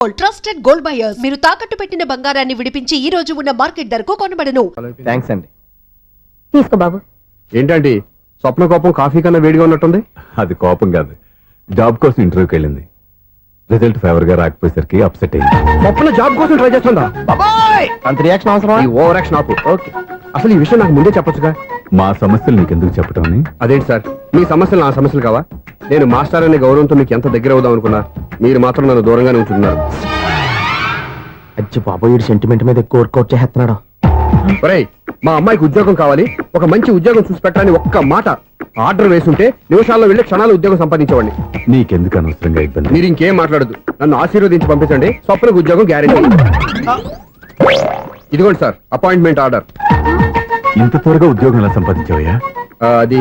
Trusted gold buyers మీరు తాకట్టు పెట్టిన బంగారాన్ని విడిపించి ఈ రోజు ఉన్న మార్కెట్ ధరకు కొనబడను. థాంక్స్ అండి. తీసుకో బాబు. ఏంటండి స్వప్న కోపం కాఫీ కన్నా వేడిగా ఉన్నట్టుంది? అది కోపం కాదు, జాబ్ కోసం ఇంటర్వ్యూకి వెళ్ళింది. రిజల్ట్ ఫేవర్ గా రాకపోయేసరికి అప్సెట్ అయింది. స్వప్న జాబ్ కోసం ట్రై చేస్తుందా? బాబాయ్ అంత రియాక్షన్ అవసరం? ఈ ఓవర్ యాక్షన్ ఆపు. ఓకే, అసలు ఈ విషయం నాకు ముందే చెప్పొచ్చుగా. మా సమస్యలు నీకెందుకు చెప్పటం అని. అదేంటి సార్, మీ సమస్యలు నా సమస్యలు కావా? నేను మాస్టర్ అనే గౌరవంతో మీకు ఎంత దగ్గర అవుదాం అనుకున్నా, మీరు మాత్రం నన్ను దూరంగానే ఉంటున్నారు. అచ్చి బాబు, ఈ సెంటిమెంట్ మీద ఎక్కువ వర్కౌట్ చేస్తున్నాడు. ఒరేయ్, మా అమ్మాయికి ఉద్యోగం కావాలి, ఒక మంచి ఉద్యోగం చూసి పెట్టాలని ఒక్క మాట ఆర్డర్ వేసుంటే నిమిషాల్లో వెళ్ళి క్షణాలు ఉద్యోగం సంపాదించేవాడిని. నీకెందుకు అనవసరంగా ఇబ్బంది? మీరు ఇంకేం మాట్లాడదు, నన్ను ఆశీర్వదించి పంపించండి. స్వప్నకు ఉద్యోగం గ్యారెంటీ. ఇదిగోండి సార్, అపాయింట్మెంట్ ఆర్డర్. ఇంత త్వరగా ఉద్యోగం ఎలా సంపాదించావయ్యా? అది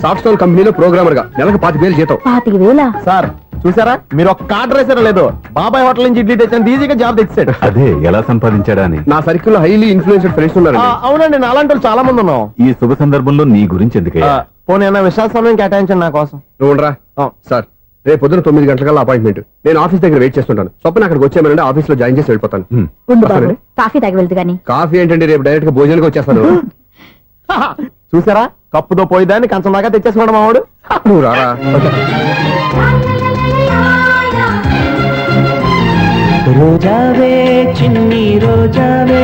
సాఫ్ట్వేర్ కంపెనీలో ప్రోగ్రామర్ గా నెలకు 25,000 జీతం. 25,000? సార్ చూసారా, మీరు ఒక్క ఆర్డర్ వేసారో లేదో, బాబాయ్ హోటల్ నుంచి ఇడ్లీ తెచ్చాను, ఈజీగా జాబ్ తెచ్చాడు. అదే ఎలా సంపాదించాడా అని. నా సర్కిల్ లో హైలీ ఇన్ఫ్లుయెన్స్డ్ ఫ్రెండ్స్ ఉన్నారు. అవునండి, నా అలాంటి చాలా మంది ఉన్నాం. ఈ శుభ సందర్భంలో నీ గురించి ఎందుకయ్యా? పోనీ అన్న విశాల సమయం కేటాయించండి నా కోసం. నువ్వు ఉండరా సార్, రేపు పొద్దున 9 గంటలకల్లా అపాయింట్మెంట్. నేను ఆఫీస్ దగ్గర వెయిట్ చేస్తుంటాను. స్వప్న అక్కడికి వచ్చేయమనండి, ఆఫీస్ లో జాయిన్ చేసి వెళ్ళిపోతాను. కాఫీ తాగి వెళ్తు గానీ. కాఫీ ఏంటంటే రేపు డైరెక్ట్ గా భోజనానికి వచ్చేస్తాను. చూసారా, కప్పుతో పోయిదాన్ని కంచం దాకా తెచ్చేసుకున్నాడు మావాడు. నువ్వు రారా. రోజావే చిన్ని రోజావే,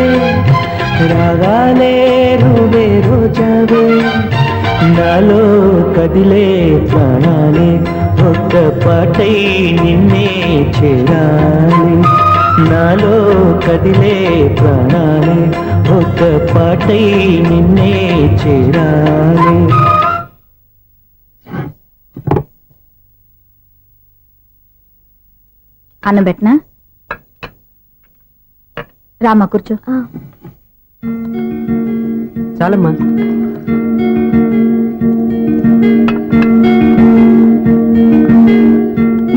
రాగాలే రూవే రోజావే, నాలో కదిలే ప్రాణాలే ఒక్క పాటై నిన్నే చేరాలి. నాలో కదిలే ప్రాణాలే ఒక్క పాటై నిన్నే చేరాలి. అన్నం పెట్టనా? రామా కూర్చో. చాలమ్మా.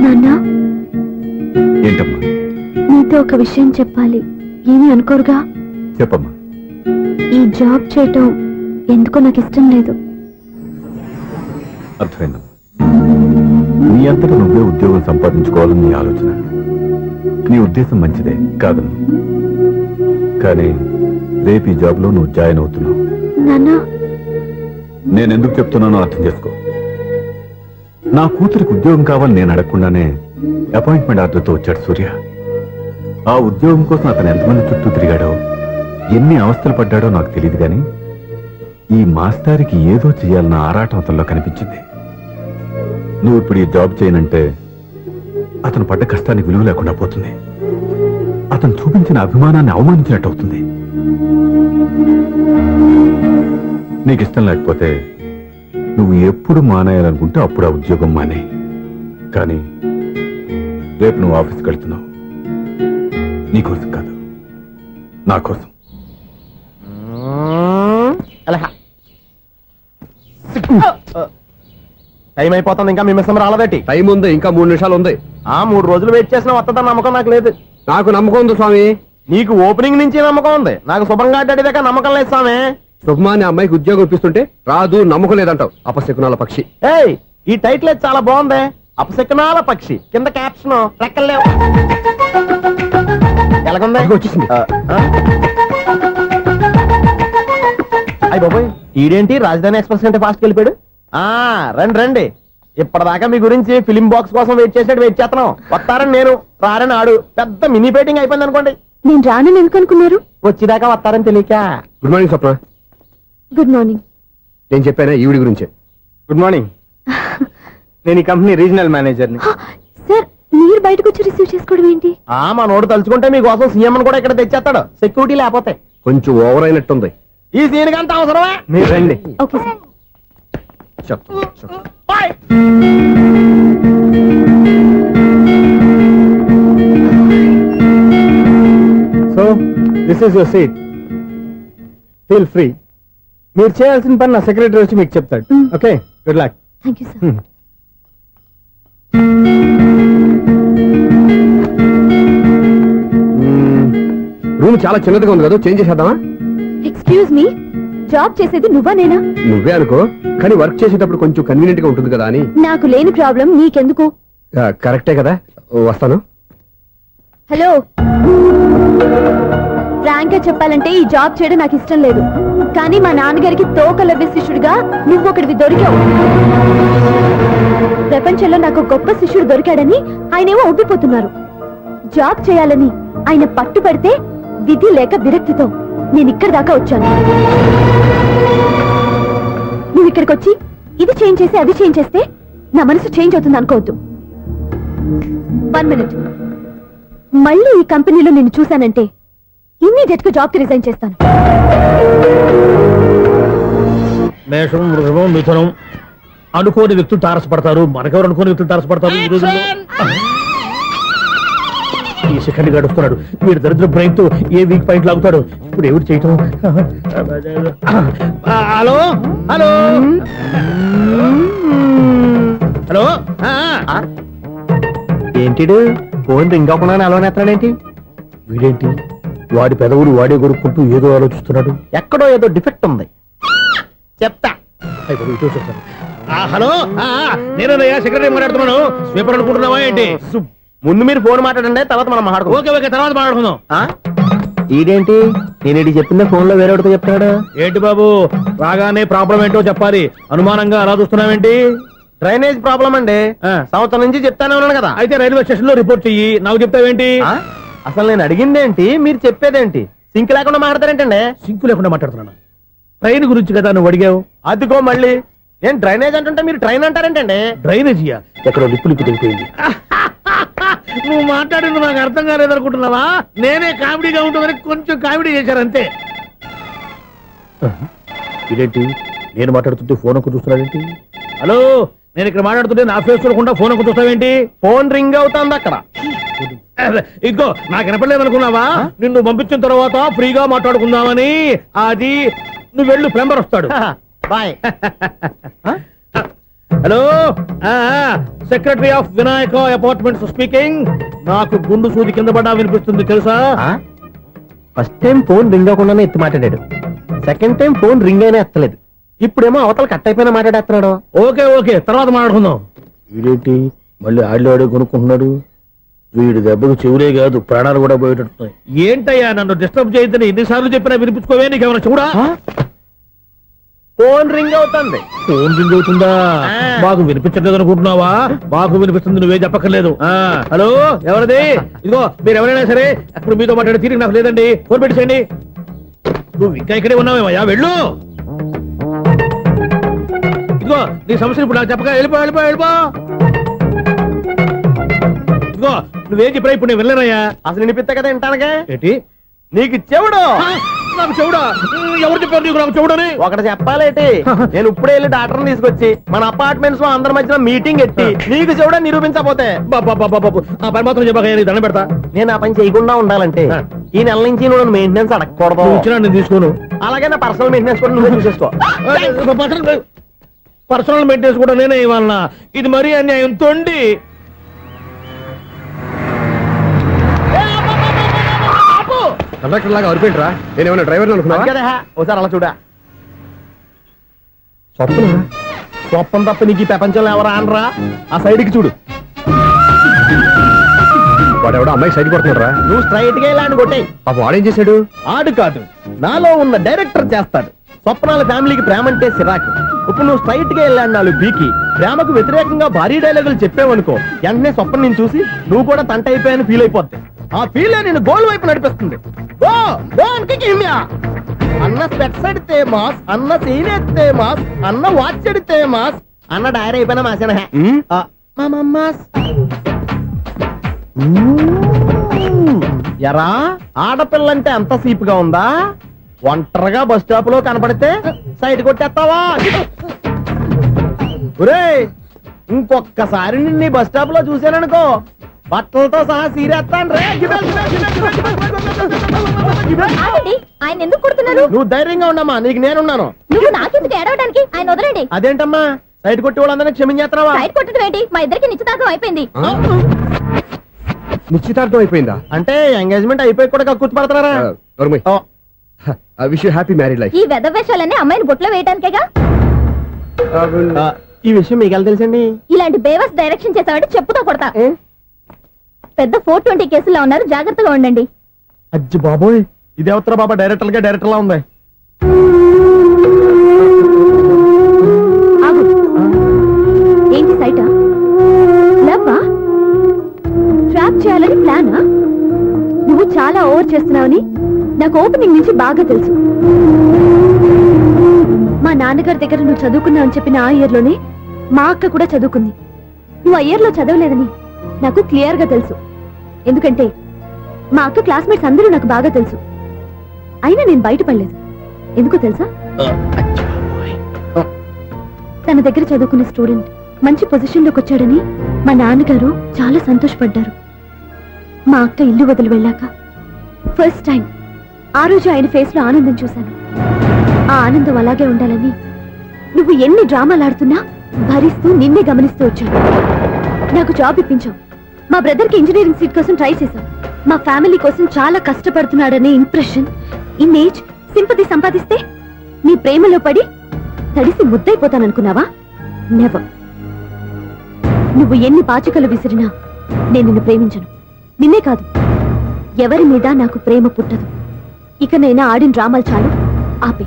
నాన్న, ఏంటమ్మా? నీతో ఒక విషయం చెప్పాలి, ఏమీ అనుకోరుగా? చెప్పమ్మా. ఈ జాబ్ చేయటం ఎందుకో నాకు ఇష్టం లేదు. అర్థమైందమ్మా, నీ అంతటా నువ్వే ఉద్యోగం సంపాదించుకోవాలని నీ ఆలోచన. నీ ఉద్దేశం మంచిదే కాదను, కానీ రేపు ఈ జాబ్ లో నువ్వు జాయిన్ అవుతున్నావు. నేనెందుకు చెప్తున్నానో అర్థం చేసుకో. నా కూతురికి ఉద్యోగం కావాలని నేను అడగకుండానే అపాయింట్మెంట్ ఆర్డర్తో వచ్చాడు సూర్య. ఆ ఉద్యోగం కోసం అతను ఎంతమంది చుట్టూ తిరిగాడో, ఎన్ని అవస్థలు పడ్డాడో నాకు తెలియదు, కానీ ఈ మాస్టారికి ఏదో చేయాలన్న ఆరాటం అతనిలో కనిపించింది. నువ్వు ఇప్పుడు ఈ జాబ్ చేయనంటే అతను పడ్డ కష్టానికి విలువ లేకుండా పోతుంది. అతను చూపించిన అభిమానాన్ని అవమానించినట్టు అవుతుంది. నీకు ఇష్టం లేకపోతే నువ్వు ఎప్పుడు మానేయాలనుకుంటే అప్పుడు ఆ ఉద్యోగం మానే. కానీ రేపు నువ్వు ఆఫీస్కి వెళ్తున్నావు, నీ కోసం కాదు, నా కోసం. టైం అయిపోతుంది, ఇంకా మీ మిస్సం రాలేదటి. టైం ఉంది, ఇంకా 3 నిమిషాలు ఉంది. 3 రోజులు వెయిట్ చేసిన వస్తుందని నమ్మకం నాకు లేదు. నాకు నమ్మకం ఉంది స్వామి. నీకు ఓపెనింగ్ నుంచి నమ్మకం ఉంది, నాకు శుభంగా అడ్డాక నమ్మకం లేదు స్వామి. శుభమాని అమ్మాయికి ఉద్యోగం ఇప్పిస్తుంటే రాదు, నమ్మకం లేదంటావు. అపశకునాల పక్షి. ఏయ్, ఈ టైటిల్ అయితే చాలా బాగుంది. అపశకునాల పక్షి, కింద క్యాప్షన్ రెక్కలేవు. ఎలాగుంది? వచ్చేసింది. అయ్య బాబోయ్, ఈడేంటి రాజధాని ఎక్స్ప్రెస్ కంటే ఫాస్ట్ వెళ్ళిపోయాడు. రండి రండి, ఇప్పటిదాకా మీ గురించి ఫిలిం బాక్స్ కోసం వెయిట్ చేస్తున్నాం. వస్తారని నేను, రారని ఆడు. పెద్ద మినీ పేటింగ్ అయిపోయింది అనుకోండి. నేను రానని ఎందుకు అనుకున్నారు? వచ్చేదాకా వస్తారని తెలియక. Good morning Swapna. Good morning. నేను చెప్పానా ఈవిడి గురించే. Good morning. నేను ఈ కంపెనీ రీజనల్ మేనేజర్ని. సార్, మీరు బయటకు వచ్చి రిసీవ్ చేసుకోవడం ఏంటి? మా నోడు తలుచుకుంటే మీకోసం సీఎం కూడా ఇక్కడ తెచ్చేస్తాడు, సెక్యూరిటీ లేకపోతే. కొంచెం ఓవర్ అయినట్టుంది. ఈ సీన్ కంటే అవసరమా? మీరు రండి. Okay sir. So this is your seat, feel free. మీరు చేయాల్సిన పని నా సెక్రటరీ వచ్చి మీకు చెప్తాడు. Okay, good luck. Thank you sir. Room చాలా చిన్నదిగా ఉంది కదా, చేంజ్ చేసేద్దామా? ఎక్స్క్యూజ్ మీ, జాబ్ చేసేది నువ్వా నేనా? నువ్వే అనుకో, కానీ వర్క్ చేసేటప్పుడు కొంచెం కన్వీనియంట్ గా ఉంటుంది కదా అని. నాకు లేని ప్రాబ్లం నీకెందుకు? కరెక్టే కదా, వస్తాను. హలో, ఫ్రాంక్ గా చెప్పాలంటే ఈ జాబ్ చేయడం నాకు ఇష్టం లేదు. కానీ మా నాన్నగారికి తోకలవ్వే శిష్యుడిగా నువ్వు ఒకటివి దొరికావు. ప్రపంచంలో నాకు గొప్ప శిష్యుడు దొరికాడని ఆయనేమో ఒప్పిపోతున్నారు. జాబ్ చేయాలని ఆయన పట్టుపడితే విధి లేక విరక్తితో నేను ఇక్కడి దాకా వచ్చాను. నువ్వు ఇక్కడికి వచ్చి ఇది చేంజ్ చేసి అది చేంజ్ చేస్తే నా మనసు చేంజ్ అవుతుంది అనుకోవద్దు. 1 minute. మళ్ళీ ఈ కంపెనీలో నిన్ను చూశానంటే ఇమ్మీడియట్ గా జాబ్ కి రిజైన్ చేస్తాను. మేషం, వృషభం, మిథునం అనుకోని వ్యక్తులు తారసపడతారు. మనకెవరు అనుకోని వ్యక్తులు తారసపడతారు ఈ రోజుల్లో? ఈ సెకండ్ గడుస్తున్నాడు. వీడు దరిద్ర బ్రెయిన్ తో ఏ వీక్ పాయింట్ లాగుతాడు. ఇప్పుడు ఎవరు చేయటం? Hello hello hello. ఏంటిడు ఫోన్ రింగ్ అవ్వకుండా అలవనేస్తాడేంటి? వీడేంటి వాడి పెదవులు వాడే కొరుక్కుంటూ ఏదో ఆలోచిస్తున్నాడు. ఎక్కడో ఏదో డిఫెక్ట్ ఉంది. చెప్తా. అయిపోయి ఇటు వచ్చేస్తాను. హలో, నేనయ్యా సెక్రటరీ మాట్లాడుతున్నాను. స్వీపర్ అనుకుంటున్నావా ఏంటి? ముందు మీరు ఫోన్ మాట్లాడండి, తర్వాత మనం మాట్లాడుకో. ఓకే ఓకే, తర్వాత మాట్లాడుకుందాం. ఈడేంటి నేను ఇది చెప్పిందే ఫోన్ లో వేరేవాడితో చెప్తాడు. ఏంటి బాబు, రాగానే ప్రాబ్లం ఏంటో చెప్పాలి. అనుమానంగా అలా చూస్తున్నావేంటి? డ్రైనేజ్ ప్రాబ్లం అండి. సంవత్సరం నుంచి చెప్తానే ఉన్నాను కదా. అయితే రైల్వే స్టేషన్ లో రిపోర్ట్ చెయ్యి. నాకు చెప్తావేంటి? అసలు నేను అడిగిందేంటి, మీరు చెప్పేదేంటి? సింక్ లేకుండా మాట్లాడతారేంటండి? సింకు లేకుండా మాట్లాడుతున్నాను. ట్రైన్ గురించి కదా నువ్వు అడిగావు. అదిగో మళ్ళీ నేను డ్రైనేజ్ అంటుంటే మీరు ట్రైన్ అంటారేంటండి? డ్రైనేజీయా? ఎక్కడో లిప్పు లిప్పు తెగిపోయింది. నువ్వు మాట్లాడింది నాకు అర్థం కాలేదనుకుంటున్నావా? నేనే కామెడీగా ఉంటుందని కొంచెం కామెడీ చేశారంతే. ఇదేంటి నేను మాట్లాడుతుంటే ఫోన్ ఒక్క చూస్తున్నావేంటి? హలో, నేను ఇక్కడ మాట్లాడుతుంటే నా ఫేస్ చూడకుండా ఫోన్ ఒక్క చూస్తావేంటి? ఫోన్ రింగ్ అవుతుంది అక్కడ. ఇంకో నాకు వినపడలేదు అనుకున్నావా? నిన్ను పంపించిన తర్వాత ఫ్రీగా మాట్లాడుకుందామని. అది నువ్వు వెళ్ళు, ప్లంబర్ వస్తాడు. Bye. Hello, secretary of Vinayaka apartments speaking. నాకు గుండు సూది కింద పడ్డా వినిపిస్తుంది తెలుసా? ఫస్ట్ టైం ఫోన్ రింగ్ అవ్వకుండానే ఎత్తి మాట్లాడాడు. సెకండ్ టైం ఫోన్ రింగ్ అయినా ఎత్తలేదు. ఇప్పుడేమో అవతల కట్ అయిపోయినా మాట్లాడేస్తున్నాడు. ఓకే ఓకే, తర్వాత మాట్లాడుకుందాం. వీడేంటి మళ్ళీ ఆడే కొనుక్కుంటున్నాడు? వీడి దెబ్బకు చెవులే కాదు ప్రాణాలు కూడా పోయేటట్టున్నాయి. ఏంటయ్యా నన్ను డిస్టర్బ్ చేయొద్దని ఎన్నిసార్లు చెప్పినా వినిపించుకోవే? నీకేమైనా చూడా? ఫోన్ రింగ్ అవుతుంది. ఫోన్ రింగ్ అవుతుందా? మాకు వినిపించట్లేదు అనుకుంటున్నావా? మాకు వినిపిస్తుంది, నువ్వే చెప్పక్కర్లేదు. హలో, ఎవరిది? ఇదిగో మీరు ఎవరైనా సరే ఇప్పుడు మీతో మాట్లాడే తీరిక నాకు లేదండి. ఫోన్ పెట్టేసేయండి. నువ్వు ఇంకా ఇక్కడే ఉన్నావేమయ్యా, వెళ్ళు. ఇదిగో నీ సమస్యలు ఇప్పుడు నాకు చెప్పక వెళ్ళిపో వెళ్ళిపో వెళ్ళిపో. ఇదిగో నువ్వేం చెప్పరా ఇప్పుడు నేను వెళ్ళానయ్యా. అసలు వినిపిస్తా కదా వింటానగా. ఏంటి నీకు చెవుడు? నాకు చెవుడా? ఎవరు చెప్పారు నీకు నాకు చెవుడని? ఒకటి చెప్పాలేటి. నేను ఇప్పుడే వెళ్ళి డాక్టర్ని తీసుకొచ్చి మన అపార్ట్మెంట్స్ లో అందరి మధ్యలో మీటింగ్ ఎట్టి నీకు చెవుడా నిరూపించకపోతే ఆ పని మాత్రం చెప్పక దండం పెడతా. నేను ఆ పని చేయకుండా ఉండాలంటే ఈ నెల నుంచి నువ్వు మెయింటెనెన్స్ అడగకూడదు. ఇచ్చినా నేను తీసుకోను. అలాగే నా పర్సనల్ మెయింటెనెన్స్ కూడా నువ్వే చూసేసుకో. పర్సనల్ మెయింటెనెన్స్ కూడా నేనే ఇవ్వాలన్నా? ఇది మరీ అన్యాయం. తొండి కండక్టర్ లాగా అరిపోయింట్రా. నేను ఏమైనా డ్రైవర్ అనుకున్నా? ఒకసారి అలా చూడా. స్వప్నం తప్ప నీకు ఈ ప్రపంచంలో ఎవరా అనరా? ఆ సైడ్ కి చూడు. వాడెవడో అమ్మాయి సైడ్ కొడుతున్నారా? నువ్వు స్ట్రైట్ గా ఇలా కొట్టే. పాప వాడేం చేశాడు? ఆడు కాదు, నాలో ఉన్న డైరెక్టర్ చేస్తాడు. స్వప్నాల ఫ్యామిలీకి ప్రేమ అంటే సిరాకు. ఇప్పుడు నువ్వు స్ట్రైట్ గా వెళ్ళాడు 4 బీకి ప్రేమకు వ్యతిరేకంగా భారీ డైలాగులు చెప్పావనుకో, వెంటనే స్వప్నం నేను చూసి నువ్వు కూడా తంట అయిపోయాను ఫీల్ అయిపోద్ది. ఆ ఫీల్ నేను గోల్ వైపు నడిపిస్తుంది. అన్న స్పెట్స్ అడితే మాస్, అన్న సీన్ ఎత్తే మాస్, అన్న వాచ్ అడితే మాస్, అన్న డైరీ అయిపోయినా మాసేనా ఎరా? ఆడపిల్లంటే అంత సీపుగా ఉందా? ఒంటరిగా బస్ స్టాప్ లో కనపడితే సైడ్ కొట్టేస్తావా? ఒరేయ్, ఇంకొక్కసారి నిన్ను బస్ స్టాప్ లో చూశాననుకో బట్టలతో సహా సీరేస్తాను రే. ఆయన ఎందుకు కొడుతున్నారు? నువ్వు ధైర్యంగా ఉండమ్మా, నీకు నేనున్నాను. నువ్వు నాకెందుకు ఏడవడానికి? ఆయన వదలండి. అదేంటమ్మా సైడ్ కొట్టి వాళ్ళందరినీ క్షమించేస్తున్నావా? సైడ్ కొట్టడం ఏంటి? మా ఇద్దరికి నిశ్చితార్థం అయిపోయింది. నిశ్చితార్థం అయిపోయిందా? అంటే ఎంగేజ్మెంట్ అయిపోయి కూడా కూర్చోబడుతున్నారా? Wish you happy married life. ఈ వెధవేషాలన్నీ అమ్మాయిని బొట్లో వేయడానికేగా. ఈ విషయం మీకు ఎలా తెలుసండి? ఇలాంటి బేవస్ డైరెక్షన్ చేసావంటే చెప్పుతో కొడతా. పెద్ద 420 కేసుల్లో ఉన్నారు, జాగ్రత్తగా ఉండండి. అజ్జి బాబోయ్, ఇది ఎవరు బాబా డైరెక్టర్ లా ఉంది. ఆగు. ఏంటి సైటా? లవ్వా? ట్రాప్ చేయాలని ప్లానా? నువ్వు చాలా ఓవర్ చేస్తున్నావని నాకు ఓపెనింగ్ నుంచి బాగా తెలుసు. మా నాన్నగారి దగ్గర నువ్వు చదువుకున్నావని చెప్పిన ఆ ఇయర్ లోనే మా అక్క కూడా చదువుకుంది. నువ్వు ఆ ఇయర్ లో చదవలేదని నాకు క్లియర్ గా తెలుసు. ఎందుకంటే మా అక్క క్లాస్మేట్స్ అందరూ నాకు బాగా తెలుసు. అయినా నేను బయటపడలేదు. ఎందుకో తెలుసా? తన దగ్గర చదువుకున్న స్టూడెంట్ మంచి పొజిషన్ లోకి వచ్చాడని మా నాన్నగారు చాలా సంతోషపడ్డారు. మా అక్క ఇల్లు వదిలి వెళ్ళాక ఫస్ట్ టైం ఆ రోజు ఆయన ఫేస్ లో ఆనందం చూశాను. ఆ ఆనందం అలాగే ఉండాలని నువ్వు ఎన్ని డ్రామాలు ఆడుతున్నా భరిస్తూ నిన్నే గమనిస్తూ వచ్చాను. నాకు జాబ్ ఇప్పించావు. మా బ్రదర్ కి ఇంజనీరింగ్ సీట్ కోసం ట్రై చేశాం. మా ఫ్యామిలీ కోసం చాలా కష్టపడుతున్నాడనే ఇంప్రెషన్, ఇమేజ్, సింపతి సంపాదిస్తే నీ ప్రేమలో పడి తడిసి ముద్దైపోతాననుకున్నావా? నెవర్. నువ్వు ఎన్ని పాచికలు విసిరినా నేను నిన్ను ప్రేమించను. నిన్నే కాదు, ఎవరి మీద నాకు ప్రేమ పుట్టదు. ఇకనైనా ఆడిన డ్రామాలు చాలు, ఆపే.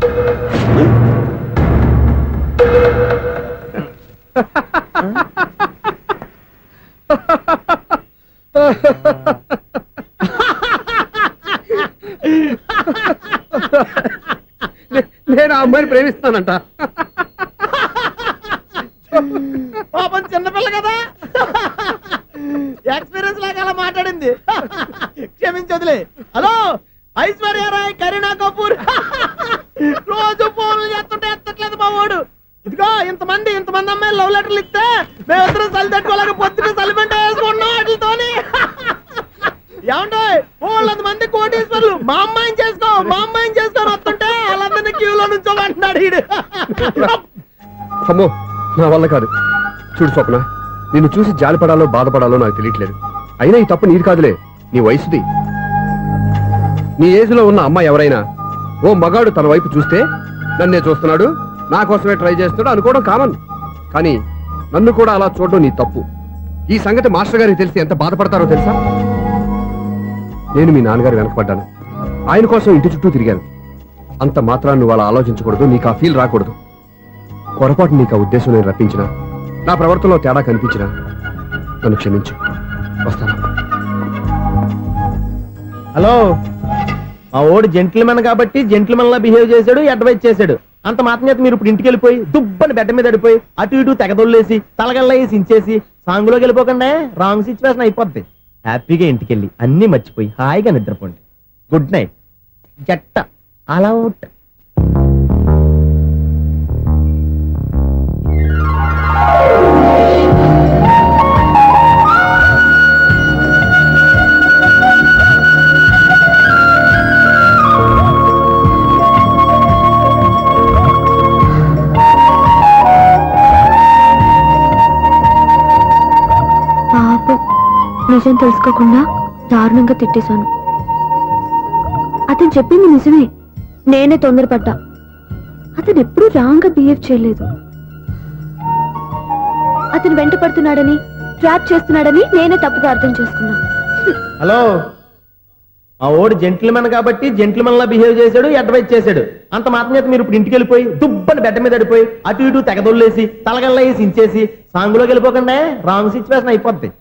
నేను ఆ అమ్మాయిని ప్రేమిస్తానంట. పాపం చిన్నపిల్ల కదా, ఎక్స్పీరియన్స్ లాగా అలా మాట్లాడింది. క్షమించదులే. హలో, ఐశ్వర్యరాయ్, కరీనా కపూర్ రోజు ఫోన్లు చేస్తుంటే ఎత్తట్లేదు మా వాడు. ఇదిగో ఇంతమంది అమ్మాయిలు లవ్ లెటర్లు ఇస్తే మేమిద్దరం చలి తట్టుకోలేక పొద్దున చలిమంట వేసుకున్నాం వాటితోని. ఏమంటో వాళ్ళంత మంది కోటీశ్వర్లు మా అమ్మాయిని చేసుకొని వస్తుంటే వాళ్ళందరినీ క్యూలో నుంచోమంటున్నాడు ఈడు. అమ్మో, నా వల్ల కాదు. చూడు స్వప్న, నిన్ను చూసి జాలిపడాలో బాధపడాలో నాకు తెలియట్లేదు. అయినా ఈ తప్పు నీది కాదులే, నీ వయసుది. నీ ఏజ్ లో ఉన్న అమ్మాయి ఎవరైనా ఓ మగాడు తన వైపు చూస్తే నన్నే చూస్తున్నాడు, నా కోసమే ట్రై చేస్తున్నాడు అనుకోవడం కామన్. కానీ నన్ను కూడా అలా చూడడం నీ తప్పు. ఈ సంగతి మాస్టర్ గారికి తెలిసి ఎంత బాధపడతారో తెలుసా? నేను మీ నాన్నగారు వెనకపడ్డాను, ఆయన కోసం ఇంటి చుట్టూ తిరిగాను. అంత మాత్రాన్ని నువ్వు అలా ఆలోచించకూడదు, నీకు ఆ ఫీల్ రాకూడదు. పొరపాటు నీకు ఆ ఉద్దేశం నేను రప్పించిన, నా ప్రవర్తనలో తేడా కనిపించిన నన్ను క్షమించు. వస్తాను. హలో, మా ఓడు జెంటిల్మెన్ కాబట్టి జెంటిల్మెన్ లా బిహేవ్ చేశాడు, అడ్వైజ్ చేశాడు. అంత మాత్రం చేత మీరు ఇప్పుడు ఇంటికి వెళ్ళిపోయి దుబ్బని బెడ్డ మీద పడిపోయి అటు ఇటు తెగదొల్లేసి తలగల్లా వేసి ఇంచేసి సాంగులోకి వెళ్ళిపోకుండా రాంగ్ సిచ్యువేషన్ అయిపోద్ది. హ్యాపీగా ఇంటికి వెళ్ళి అన్ని మర్చిపోయి హాయిగా నిద్రపోండి. Good night. జట్ట అలా అవుట్. నిజం తెలుసుకోకుండా దారుణంగా తిట్టేశాను. అతను చెప్పింది నిజమే, నేనే తొందరపడ్డా. అతను ఎప్పుడూ రాంగ్ గా బిహేవ్ చేయలేదు. అతను వెంట పడుతున్నాడని, ట్రాప్ చేస్తున్నాడని నేనే తప్పుగా అర్థం చేసుకున్నా. హలో, మా ఓడు జెంటిల్మెన్ కాబట్టి జెంటిల్మెన్ లా బిహేవ్ చేశాడు, అడ్వైజ్ చేశాడు. అంత మాత్రం చేత మీరు ఇప్పుడు ఇంటికి వెళ్ళిపోయి దుబ్బని బెడ్డ మీద పడిపోయి అటు ఇటు తెగదొల్లేసి తలగల్లా వేసి ఇంచేసి సాంగులోకి వెళ్ళిపోకుండా రాంగ్ సిచ్యువేషన్ అయిపోద్ది.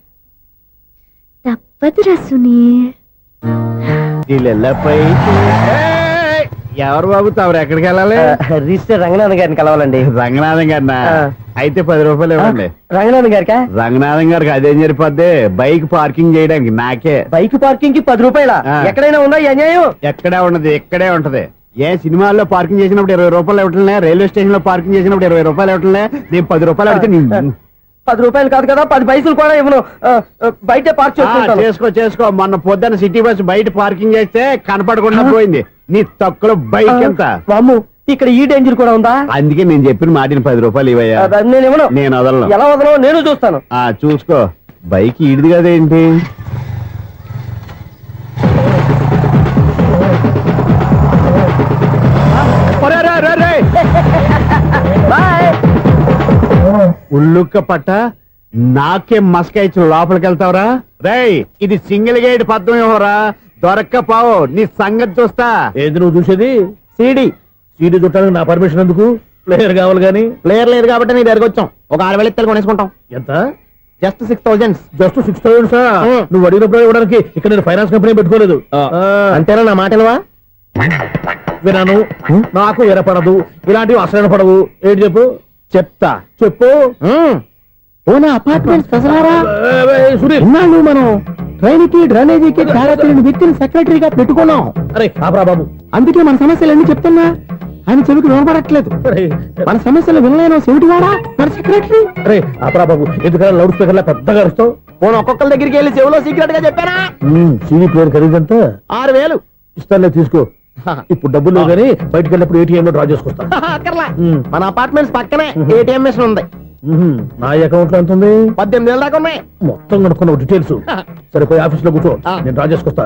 తప్పదురా సునీల్. ఎవరు బాబు తమరు ఎక్కడికి వెళ్ళాలి? రిజిస్టర్ రంగనాథ్ గారిని కలవాలండి. రంగనాథం గారినా? అయితే 10 రూపాయలు ఇవ్వండి. రంగనాథ్ గారికా? రంగనాథం గారికి అదేం సరిపోద్ది, బైక్ పార్కింగ్ చేయడానికి. నాకే బైక్ పార్కింగ్ కి 10 రూపాయల? ఎక్కడైనా ఉందా ఈ అన్యాయం? ఎక్కడే ఉండదు, ఇక్కడే ఉంటది. ఏ సినిమాల్లో పార్కింగ్ చేసినప్పుడు 20 రూపాయలు ఇవ్వట్లే, రైల్వే స్టేషన్ లో పార్కింగ్ చేసినప్పుడు 20 రూపాయలు ఇవ్వట్లే. నేను 10 రూపాయలు అడిగితే 10 రూపాయలు కాదు కదా, 10 పైసలు కూడా ఇవ్వను. బయట పార్క్ చేసుకో. మొన్న పొద్దున్న సిటీ బస్ బయట పార్కింగ్ చేస్తే కనపడకుండా పోయింది. నీ తక్కువ బైక్ ఎంత? వామ్ము, ఇక్కడ ఈ డేంజర్ కూడా ఉందా? అందుకే నేను చెప్పిన మాటిని 10 రూపాయలు ఇవ్వయా. నేను ఇవ్వను. నేను వదలను. ఎలా వదలను? నేను చూస్తాను. చూసుకో. బైక్ ఈడిది కదేంటి? బాయ్. ఉల్లుక్క పట్ట నాకే మస్క ఇచ్చిన లోపలికి వెళ్తావురా రేయ్ ఇది సింగిల్ గేట్ పద్మం ఎవరా దొరక్కపోవు నీ సంగతి చూస్తా. ఏది నువ్వు చూసేది? సీడీ సీడీ చుట్టానికి నా పర్మిషన్ ఎందుకు? ప్లేయర్ కావాలి గాని. ప్లేయర్ లేదు కాబట్టి నీ దగ్గరకు వచ్చాం. ఒక 6,000 ఇత్తలు కొనేసుకుంటాం. ఎంత? జస్ట్ 6,000. Just 6,000 sir. నువ్వు అడిగినప్పుడు ఇవ్వడానికి ఇక్కడ నేను ఫైనాన్స్ కంపెనీ పెట్టుకోలేదు. అంతేనా నా మాటలువా? వినాను, నాకు వినపడదు, ఇలాంటివి అసలు పడవు. ఏంటి చెప్పు? చెప్తా. చెప్పు. ఓనా అపార్ట్మెంట్స్ సునీల్, ఇన్నాళ్ళు మనం ట్రైన్కి డ్రైనేజీకి తేడా వ్యక్తిని సెక్రటరీగా పెట్టుకున్నాం. అరే ఆపరా బాబు. అందుకే మన సమస్యలన్నీ చెప్తున్నా ఆయన చెవికి వినపడట్లేదు. అరే మన సమస్యలు వినలేను చెవిటివాడా మన సెక్రటరీ. అరే ఆపరా బాబు, ఎందుకన్నా లౌడ్ స్పీకర్ లా పెద్దగా అరుస్తావు? పోను ఒక్కొక్కరి దగ్గరికి వెళ్ళి చెవిలో సీక్రెట్ గా చెప్పానా? CD player ఖరీదంతా 6,000. ఇస్తానులే, తీసుకో. ఇప్పుడు డబ్బులు లేవు కానీ బయటకు వెళ్ళినప్పుడు ఏటీఎం లో డ్రా చేసుకొస్తా. అక్కర్లా. మన అపార్ట్మెంట్స్ పక్కనే ఏటీఎం మిషన్ ఉంది. నా అకౌంట్ లో ఎంత ఉంది? 18,000 దాకా ఉన్నాయి. మొత్తం కనుక్కున్న డీటెయిల్స్. సరిపోయి ఆఫీస్ లో కూర్చో, నేను డ్రా చేసుకొస్తా.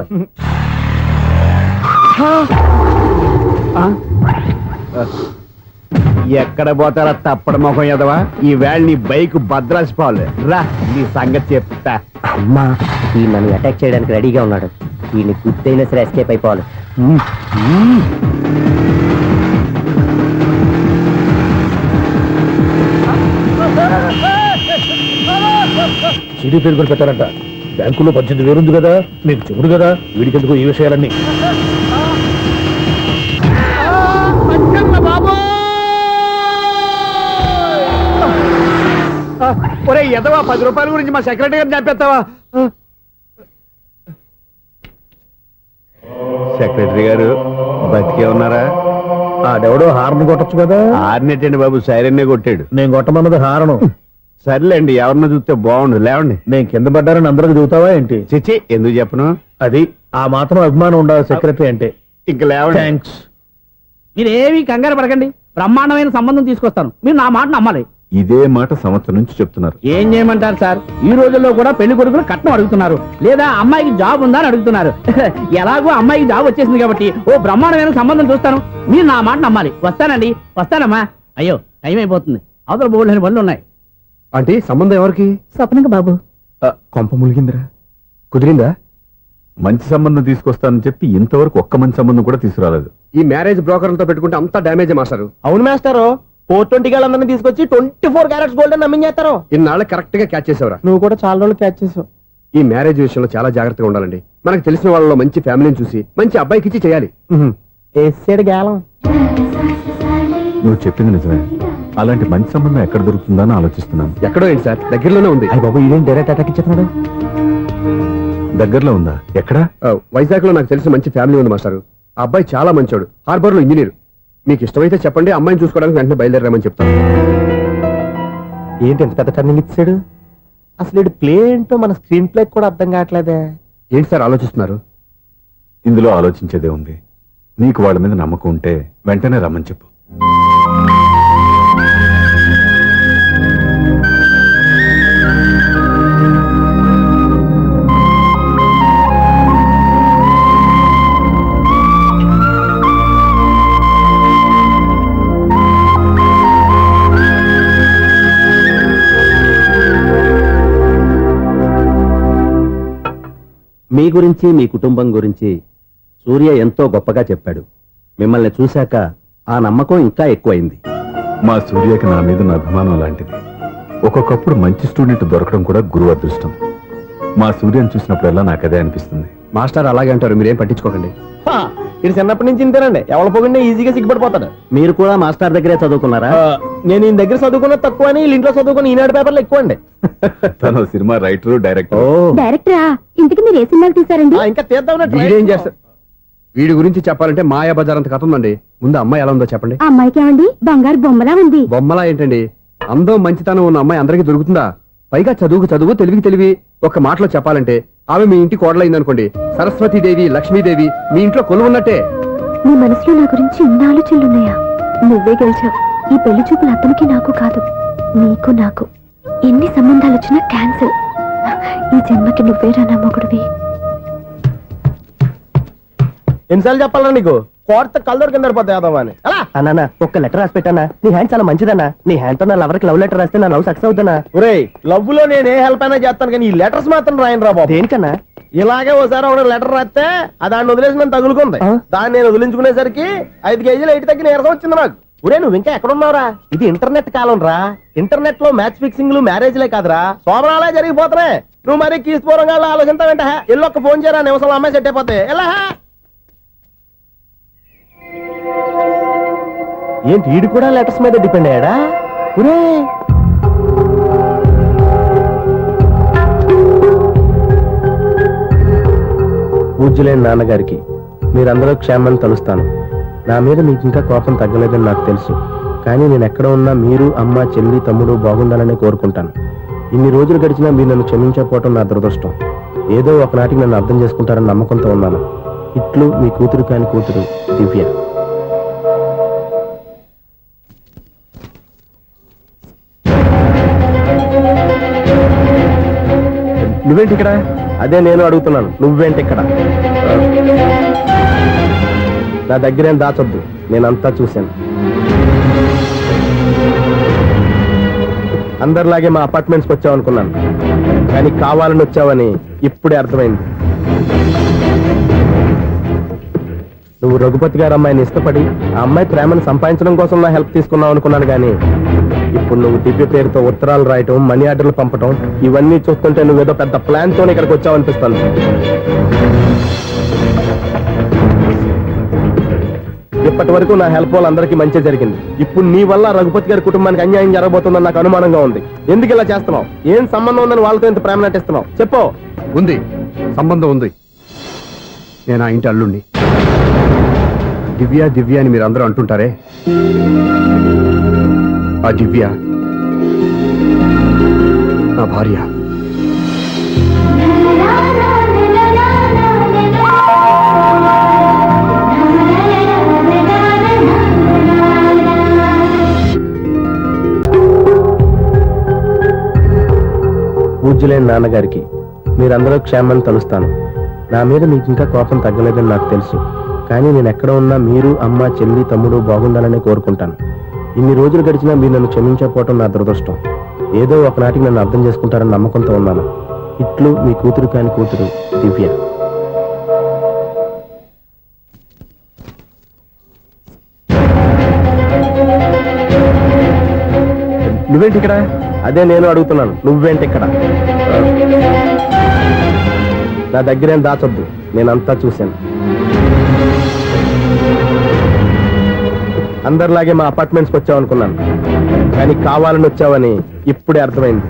ఎక్కడ పోతారా తప్పడ మొహం ఎదవా? ఈ వేళ నీ బైక్ భద్రాసిపోవాలి. రా నీ సంగతి చెప్తా. అమ్మా ఈ నన్ను అటాక్ చేయడానికి రెడీగా ఉన్నాడు. ఈయన గుద్దైనా సరే ఎస్కేప్ అయిపోవాలి. సీడీ ప్లేయర్ కొని పెట్టారంట. బ్యాంకులో 18,000 ఉంది కదా, మీకు చెబుడు కదా, వీడికి ఎందుకు ఈ విషయాలన్నీ? ఒరే ఎదవా 10 రూపాయల గురించి మా సెక్రటరీ గారిని చంపేస్తావా? సెక్రటరీ గారు బతికే ఉన్నారా? ఆడెవడో హార్న్ కొట్టచ్చు కదా. ఆరినట్టండి బాబు, సైరన్నే కొట్టాడు. నేను కొట్టమన్నది హారను. సర్లేండి, ఎవరినో చూస్తే బాగుండు. లేవండి. నేను కింద పడ్డారని అందరికి చూతావా ఏంటి? చిచ్చి ఎందుకు చెప్పను? అది ఆ మాత్రం అభిమానం ఉండాలి సెక్రటరీ అంటే. ఇంక లేవండి. థ్యాంక్స్. మీరేమి కంగారు పడకండి, బ్రహ్మాండమైన సంబంధం తీసుకొస్తాను. మీరు నా మాట నమ్మాలి. ఇదే మాట సంవత్సరం నుంచి చెప్తున్నారు. ఏం చేయమంటారు సార్, ఈ రోజుల్లో కూడా పెళ్లి కొడుకులు కట్నం అడుగుతున్నారు, లేదా అమ్మాయికి జాబ్ ఉందా అని అడుగుతున్నారు. ఎలాగో అమ్మాయికి జాబ్ వచ్చేసింది కాబట్టి ఓ బ్రహ్మాండమైన సంబంధం చూస్తాను. మీరు నా మాట నమ్మాలి. వస్తానండి, వస్తానమ్మా. అయ్యో టైం అయిపోతుంది, అవతల బోల్డని పనులు ఉన్నాయి. ఆంటీ సంబంధం ఎవరికి? స్వప్నక బాబు. కొంప ములిగిందిరా. కుదిరిందా? మంచి సంబంధం తీసుకొస్తానని చెప్పి ఇంతవరకు ఒక్క మంచి సంబంధం కూడా తీసుకురాలేదు. ఈ మ్యారేజ్ బ్రోకర్లతో పెట్టుకుంటే అంతా డ్యామేజ్ మాస్టారు. అవును మాస్టారు, 420 గాళ్ళందరినీ తీసుకొచ్చి 24 క్యారెట్స్ గోల్డ్ అని నమ్మించేస్తారు. ఇన్నాళ్ళ కరెక్ట్ గా క్యాచ్ చేసావురా. నువ్వు కూడా చాలా రోజులు క్యాచ్ చేసావు. ఈ మ్యారేజ్ విషయంలో చాలా జాగ్రత్తగా ఉండాలండి. మనకు తెలిసిన వాళ్ళలో మంచి ఫ్యామిలీని చూసి మంచి అబ్బాయికి ఇచ్చి చేయాలి. వేసాడు గాలం. నువ్వు చెప్పింది నిజమే. అలాంటి మంచి సంబంధం ఎక్కడ దొరుకుతుందా అని ఆలోచిస్తున్నాను. ఎక్కడో ఏంటి సార్, దగ్గరలోనే ఉంది. అయ్య బాబు ఇదేం డైరెక్ట్ అటాక్ ఇచ్చేస్తున్నాడు. దగ్గరలో ఉందా? ఎక్కడా? వైజాగ్ లో నాకు తెలిసిన మంచి ఫ్యామిలీ ఉంది మాస్టారు. ఆ అబ్బాయి చాలా మంచోడు, హార్బర్ లో ఇంజనీర్. మీకు ఇష్టమైతే చెప్పండి, అమ్మాయిని చూసుకోవడానికి వెంటనే బయలుదేరామని చెప్తాను. ఏంటి ఎంత పెద్ద టర్నింగ్ ఇచ్చాడు? అసలు ఇటు ప్లే ఏంటో మన స్క్రీన్ ప్లే కూడా అర్థం కావట్లేదే. ఏంటి సార్ ఆలోచిస్తున్నారు? ఇందులో ఆలోచించేదే ఉంది. నీకు వాళ్ళ మీద నమ్మకం ఉంటే వెంటనే రమ్మని చెప్పు. మీ గురించి మీ కుటుంబం గురించి సూర్య ఎంతో గొప్పగా చెప్పాడు. మిమ్మల్ని చూశాక ఆ నమ్మకం ఇంకా ఎక్కువైంది. మా సూర్యకి నా మీద నా అభిమానం లాంటిది. ఒక్కొక్కప్పుడు మంచి స్టూడెంట్ దొరకడం కూడా గురువు అదృష్టం. మా సూర్యని చూసినప్పుడల్లా నాకు అదే అనిపిస్తుంది. మాస్టర్ అలాగే అంటారు, మీరేం పట్టించుకోకండి. ఇది చిన్నప్పటి నుంచి ఇంతేనండి, ఎవరి పోకుండా ఈజీగా సిగ్గుపడిపోతాడు. మీరు కూడా మాస్టర్ దగ్గరే చదువుకున్నారా? నేను ఈయన దగ్గర చదువుకున్న తక్కువ అని వీళ్ళ ఇంట్లో చదువుకున్న ఈనాడు పేపర్లు ఎక్కువ అండి. తను సినిమా రైటరు, డైరెక్టర్. డైరెక్టరా? ఇంతకు మీరు ఏ సినిమాలు తీసారండి? ఇంకా తీద్దాం. వీడేం చేస్తారు? వీడి గురించి చెప్పాలంటే మాయా బజార్ అంత కథ ఉందండి. ముందు అమ్మాయి ఎలా ఉందో చెప్పండి. ఆ అమ్మాయికి ఏమండి బంగారు బొమ్మలా ఉంది. బొమ్మలా ఏంటండి, అందం మంచితనం ఉన్న అమ్మాయి అందరికీ దొరుకుతుందా? పైగా చదువుకు చదువు, తెలివికి తెలివి. ఒక్క మాటలో చెప్పాలంటే ఆమె మీ ఇంటి కోడలైందనుకోండి, సరస్వతీదేవి, లక్ష్మీదేవి మీ ఇంట్లో కొలువున్నట్టే. నీ మనసులో నా గురించి ఇన్ని ఆలోచనలున్నాయా? నువ్వే గెలిచావు. ఈ పెళ్లి చూపులు అతనికి నాకు కాదు, నీకు నాకు. ఎన్ని సంబంధాలు వచ్చినా క్యాన్సిల్. ఈ జన్మకి నువ్వేరా నా మొగుడివి. ఎన్నిసార్లు చెప్పాలా నీకు? కోర్త కలర్ కింద పడిపోతాయి యాదవ్ అని అలా అన్నా ఒక్క లెటర్ రాసి పెట్టానా నీ హ్యాండ్ చాలా మంచిదన్నా నీ హ్యాండ్ తో నా లవర్కి లవ్ లెటర్ రాస్తే నా లవ్ సక్సెస్ అవుతానా ఒరే లవ్ లో నేను ఏ హెల్ప్ అయినా చేస్తాను కానీ ఈ లెటర్స్ మాత్రం రాయను రా బాబు దేనికన్నా ఇలాగే ఒకసారి ఒక లెటర్ రాస్తే దాన్ని వదిలేసి నన్ను తగులుకుంది ఆ? దాన్ని నేను వదిలించుకునేసరికి 5 కేజీలు ఎయిట్ తగ్గి నీరసం వచ్చింది నాకు ఒరే నువ్వు ఇంకా ఎక్కడున్నావురా ఇది ఇంటర్నెట్ కాలం రా ఇంటర్నెట్ లో మ్యాచ్ ఫిక్సింగ్లు మ్యారేజ్లే కాదురా శోభనాలే జరిగిపోతున్నాయి నువ్వు మరి కీస్పూరంగా ఆలోచించావంట ఎల్లొక్క ఫోన్ చేయరా నిమిషంలో అమ్మాయి సెట్ అయిపోతే ఎలా ఏంటి వీడు కూడా లెటర్స్ మీద డిపెండ్ అయ్యాడా ఒరే పూజ్యులైన నాన్నగారికి మీరందరూ క్షేమాన్ని తలుస్తాను నా మీద మీకు ఇంకా కోపం తగ్గలేదని నాకు తెలుసు కానీ నేను ఎక్కడ ఉన్నా మీరు అమ్మ చెల్లి తమ్ముడు బాగుండాలని కోరుకుంటాను ఇన్ని రోజులు గడిచినా మీరు నన్ను క్షమించకపోవటం నా దురదృష్టం ఏదో ఒకనాటికి నన్ను అర్థం చేసుకుంటారని నమ్మకంతో ఉన్నాను ఇట్లు మీ కూతురు కాని కూతురు దివ్య నువ్వేంటి ఇక్కడ అదే నేను అడుగుతున్నాను నువ్వేంటి ఇక్కడ నా దగ్గరేం దాచొద్దు నేనంతా చూశాను అందరిలాగే మా అపార్ట్మెంట్స్కి వచ్చావు అనుకున్నాను కానీ కావాలని వచ్చావని ఇప్పుడే అర్థమైంది నువ్వు రఘుపతి గారు అమ్మాయిని ఇష్టపడి ఆ అమ్మాయి ప్రేమను సంపాదించడం కోసం నా హెల్ప్ తీసుకున్నావు అనుకున్నాను కానీ ఇప్పుడు నువ్వు దివ్య పేరుతో ఉత్తరాలు రాయటం మనీ ఆర్డర్లు పంపటం ఇవన్నీ చూస్తుంటే నువ్వేదో పెద్ద ప్లాన్ తో ఇక్కడికి వచ్చావు అనిపిస్తుంది ఇప్పటి వరకు నా హెల్ప్ వాళ్ళందరికీ మంచి జరిగింది ఇప్పుడు నీ వల్ల రఘుపతి గారి కుటుంబానికి అన్యాయం జరగబోతుందని నాకు అనుమానంగా ఉంది ఎందుకు ఇలా చేస్తున్నావు ఏం సంబంధం ఉందని వాళ్ళతో ఇంత ప్రేమ నటిస్తున్నావు చెప్పు ఉంది సంబంధం ఉంది నేను ఆ ఇంటి అల్లుణ్ణి దివ్య దివ్య అని మీరు అందరూ అంటుంటారే ఆ దివ్య నా భార్య పూజ్యులైన నాన్నగారికి మీరందరూ క్షేమాన్ని తలుస్తాను నా మీద మీకు ఇంకా కోపం తగ్గలేదని నాకు తెలుసు కానీ నేను ఎక్కడ ఉన్నా మీరు అమ్మ చెల్లి తమ్ముడు బాగుండాలని కోరుకుంటాను ఇన్ని రోజులు గడిచినా మీరు నన్ను క్షమించకపోవటం నా దురదృష్టం ఏదో ఒకనాటికి నన్ను అర్థం చేసుకుంటారని నమ్మకంతో ఉన్నాను ఇట్లు మీ కూతురు కాని కూతురు దివ్య నువ్వేంటి ఇక్కడ అదే నేను అడుగుతున్నాను నువ్వేంటి ఇక్కడ నా దగ్గరేం దాచొద్దు నేనంతా చూశాను అందరిలాగే మా అపార్ట్మెంట్స్కి వచ్చావు అనుకున్నాను కానీ కావాలని వచ్చావని ఇప్పుడే అర్థమైంది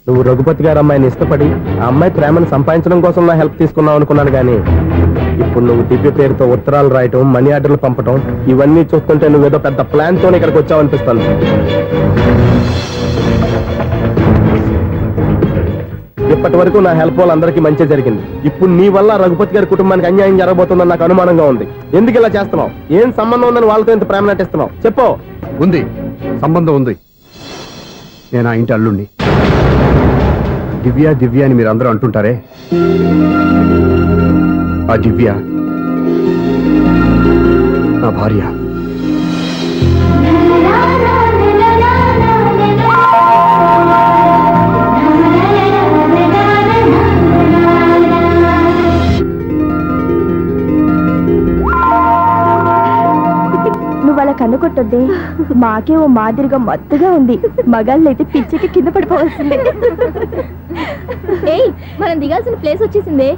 నువ్వు రఘుపతి గారు అమ్మాయిని ఇష్టపడి ఆ అమ్మాయి ప్రేమను సంపాదించడం కోసం నా హెల్ప్ తీసుకున్నావు అనుకున్నాను కానీ ఇప్పుడు నువ్వు దివ్య పేరుతో ఉత్తరాలు రాయటం మనీ ఆర్డర్లు పంపటం ఇవన్నీ చూస్తుంటే నువ్వేదో పెద్ద ప్లాన్ తో ఇక్కడికి వచ్చావు అనిపిస్తుంది ఇప్పటి వరకు నా హెల్ప్ వాళ్ళందరికీ మంచి జరిగింది ఇప్పుడు నీ వల్ల రఘుపతి గారి కుటుంబానికి అన్యాయం జరగబోతుందని నాకు అనుమానంగా ఉంది ఎందుకు ఇలా చేస్తున్నావు ఏం సంబంధం ఉందని వాళ్ళతో ఇంత ప్రేమ నటిస్తున్నావు చెప్పు ఉంది సంబంధం ఉంది నేను ఆ ఇంటి అల్లుణ్ణి దివ్య దివ్య అని మీరు అందరూ అంటుంటారే ఆ దివ్య నా భార్య నువ్వు అలా కన్నుకొట్టొద్దే మాకే ఓ మాదిరిగా మత్తుగా ఉంది మగాళ్ళైతే పిచ్చికి కింద పడిపోవాల్సిందే ఏయ్ మనం దిగాల్సిన ప్లేస్ వచ్చేసిందే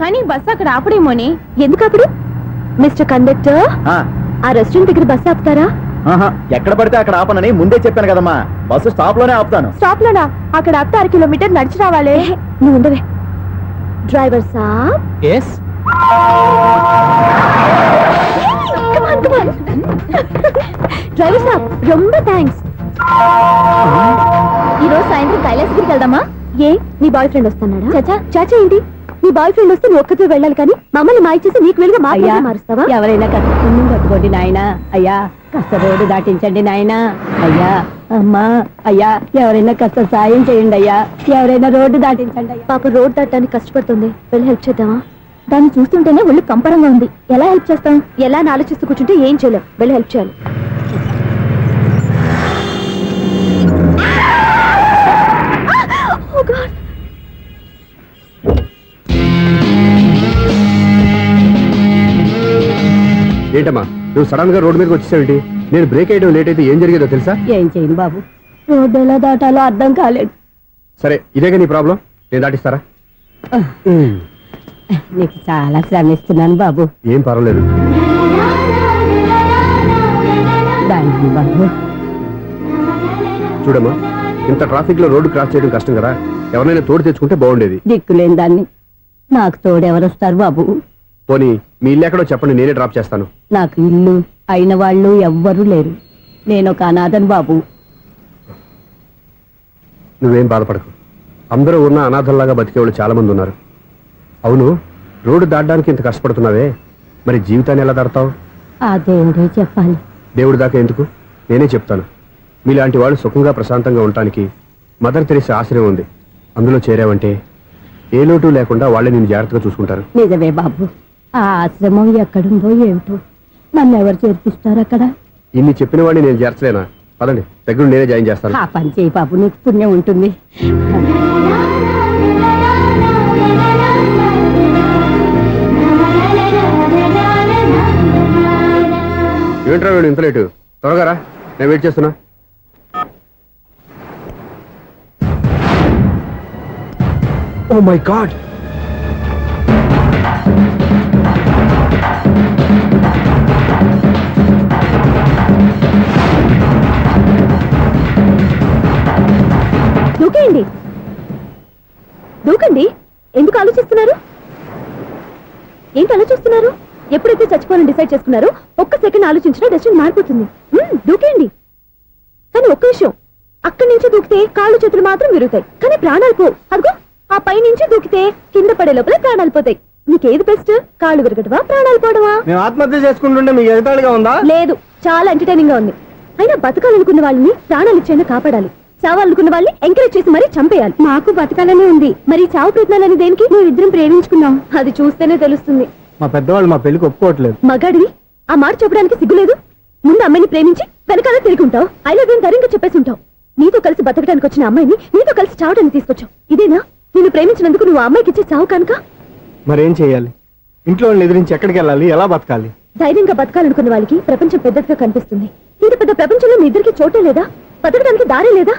కానీ బస్సు అక్కడ ఆపడేమోని ఎందుకు ఆపడు మిస్టర్ కండక్టర్ ఆ రెస్టారెంట్ దగ్గర బస్సు ఆపుతారా ఎక్కడ పడితే అక్కడ ఆపనని ముందే చెప్పాను కదమ్మా బస్సు స్టాప్ లోనే ఆపుతాను స్టాప్ లోనా అక్కడ ఆపితే 6 కిలోమీటర్ నడిచి రావాలి నువ్వు ఉండవే డ్రైవర్ సాబ్ డ్రైవర్ సాబ్ రొంబ థ్యాంక్స్ ఈ రోజు సాయంత్రం కైలాసగిరికి వెళ్దామా ఏ నీ బాయ్ ఫ్రెండ్ వస్తున్నాడా చాచా చాచా ఏంటి నీ బాయ్ ఫ్రెండ్ వస్తే నువ్వు ఒక్కతో వెళ్ళాలి కానీ మమ్మల్ని మాయ చేసి నీకు వెళ్ళి మారుస్తావా ఎవరైనా కష్టం కట్టుకోండి నాయనా అయ్యా కష్ట రోడ్డు దాటించండి నాయనా అయ్యా అమ్మా అయ్యా ఎవరైనా కష్ట సాయం చేయండి అయ్యా ఎవరైనా రోడ్డు దాటించండి అయ్యా పాప రోడ్ దాటడానికి కష్టపడుతుంది వెళ్ళి హెల్ప్ చేద్దామా దాన్ని చూస్తుంటేనే ఒళ్ళు కంపరంగా ఉంది. ఎలా హెల్ప్ చేస్తాం? ఎలా అని ఆలోచిస్తూ కూర్చుంటే ఏం చేయలేం. వెళ్ళి హెల్ప్ చేయాలి. Oh God. ఏంటమ్మా నువ్వు సడన్ గా రోడ్డు మీదకి వచ్చేసావేంటి? నేను బ్రేక్ వేయడం లేట్ అయితే ఏం జరిగేదో తెలుసా? ఏం చేయను బాబు, రోడ్డు ఎలా దాటాలో అర్థం కాలేదు. సరే ఇదేగా నీ ప్రాబ్లం, నేను దాటిస్తారా? నీకు చాలా శ్రమిస్తున్నాను బాబు. ఏం పర్వాలేదు. దానికి బాబు చూడమ్మా, ఇంత ట్రాఫిక్ లో రోడ్డు క్రాస్ చేయడం కష్టం కదా, ఎవరైనా తోడు తెచ్చుకుంటే బాగుండేది. దిక్కులేని దాన్ని నాకు తోడెవరొస్తారు బాబు? పోనీ మీ ఇల్లు ఎక్కడో చెప్పండి, నేనే డ్రాప్ చేస్తాను. నాకు ఇల్లు అయిన వాళ్ళు ఎవ్వరూ లేరు. నేను ఒక అనాథను బాబు. నువ్వేం బాధపడకు, అందరూ ఉన్న అనాథల్లాగా బతికేవాళ్ళు చాలా మంది ఉన్నారు. అవును, రోడ్డు దాటడానికి ఇంత కష్టపడుతున్నావే, మరి జీవితాన్ని ఎలా దాడతావు? ఆ దేవుడే చెప్పాలి. దేవుడి దాకా ఎందుకు, నేనే చెప్తాను. మీలాంటి వాళ్ళు సుఖంగా ప్రశాంతంగా ఉండటానికి మదర్ తెరీసా ఆశ్రయం ఉంది. అందులో చేరావంటే ఏ లోటు లేకుండా వాళ్ళే నేను జాగ్రత్తగా చూసుకుంటారు. నిజమే బాబు, ఆ ఆశ్రమం ఎక్కడుందో ఏమిటో, నన్ను ఎవరు చేర్పిస్తారు అక్కడ? ఇన్ని చెప్పిన వాడిని నేను చేర్చలేనా? పదండి, దగ్గర నేనే జాయిన్ చేస్తాను. ఆ పని చేయి బాబు, నీకు పుణ్యం ఉంటుంది. ఏంట్రా వీడు ఇంత లేటు? త్వరగా రా, నేను వెయిట్ చేస్తున్నా. ఓ మై గాడ్, దూకేయండి, దూకండి. ఎందుకు ఆలోచిస్తున్నారు? ఏంటి ఆలోచిస్తున్నారు? ఎప్పుడైతే చచ్చిపోవాలని డిసైడ్ చేసుకున్నారో ఒక్క సెకండ్ ఆలోచించినా డెసిషన్ మారిపోతుంది. దూకేయండి. కానీ ఒక్క విషయం, అక్కడి నుంచి దూకితే కాళ్ళు చేతులు మాత్రం విరుగుతాయి, కానీ ప్రాణాలు పో. అదిగో ఆ పై నుంచి దూకితే కింద పడే లోపల ప్రాణాలు పోతాయి. నీకేది బెస్ట్? కాళ్ళు విరగటవా, ప్రాణాలు పోవడమా? మేము ఆత్మహత్య చేసుకుంటుంటే మీకు ఎగతాళిగా ఉందా? లేదు, చాలా ఎంటర్టైనింగ్ గా ఉంది. అయినా బతకాలనుకున్న వాళ్ళని ప్రాణాలు ఇచ్చేందుకు కాపాడాలి, చావాలనుకున్న వాళ్ళని ఎంకరేజ్ చేసి మరీ చంపేయాలి. మాకు బతకాలనే ఉంది, మరి చావు ప్రయత్నాలని దేనికి? మేము ఇద్దరం ప్రేమించుకున్నాం, అది చూస్తేనే తెలుస్తుంది. మా పెద్దవాళ్ళు మా పెళ్లికి ఒప్పుకోవట్లేదు. మగాడివి ఆ మాట చెప్పడానికి సిగ్గులేదు? ముందు అమ్మాయిని ప్రేమించి వెనకాల తిరుగుంటావు, ఐ లవ్ యూ ధైర్యంగా చెప్పేసి ఉంటావు. నీతో కలిసి బతకడానికి వచ్చిన అమ్మాయిని నీతో కలిసి చావడానికి తీసుకొచ్చావు. ఇదేనా నిన్ను ప్రేమించినందుకు నువ్వు ఆ అమ్మాయికి ఇచ్చే చావు కనుక? మరేం చేయాలి? ఇంట్లో వాళ్ళని ఎదిరించి ఎక్కడికి వెళ్ళాలి? ఎలా బతకాలి? ధైర్యంగా బతకాలనుకున్న వాళ్ళకి ప్రపంచం పెద్దదిగా కనిపిస్తుంది. ఇంత పెద్ద ప్రపంచంలో మీ ఇద్దరికి చోటే లేదా? బతకడానికి దారే లేదా?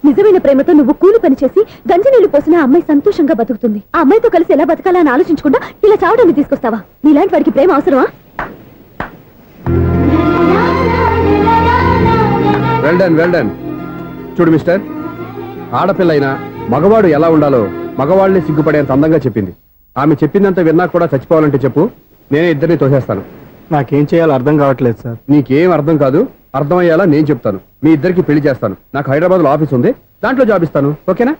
నిజమైన ప్రేమతో నువ్వు కూలి పని చేసి గంజి నీళ్లు పోసిన ఆ అమ్మాయి సంతోషంగా బతుకుతుంది. ఆ అమ్మాయితో కలిసి ఎలా బతకాలా అని ఆలోచించకుండా ఇలా చావడానికి తీసుకొస్తావా? నీలాంటి వాడికి ప్రేమ అవసరమా? Well done, well done. చూడు మిస్టర్, ఆడపిల్ల అయినా మగవాడు ఎలా ఉండాలో మగవాళ్ళని సిగ్గుపడేంత అందంగా చెప్పింది. ఆమె చెప్పిందంత విన్నా కూడా చచ్చిపోవాలంటే చెప్పు, నేనే ఇద్దరిని తోసేస్తాను. నాకేం చేయాలో అర్థం కావట్లేదు సార్. నీకేం అర్థం కాదు, అర్థమయ్యేలా నేను చెప్తాను. మీ ఇద్దరికి పెళ్లి చేస్తాను. నాకు హైదరాబాద్ లో ఆఫీస్ ఉంది, దాంట్లో జాబ్ ఇస్తాను. ఓకేనా?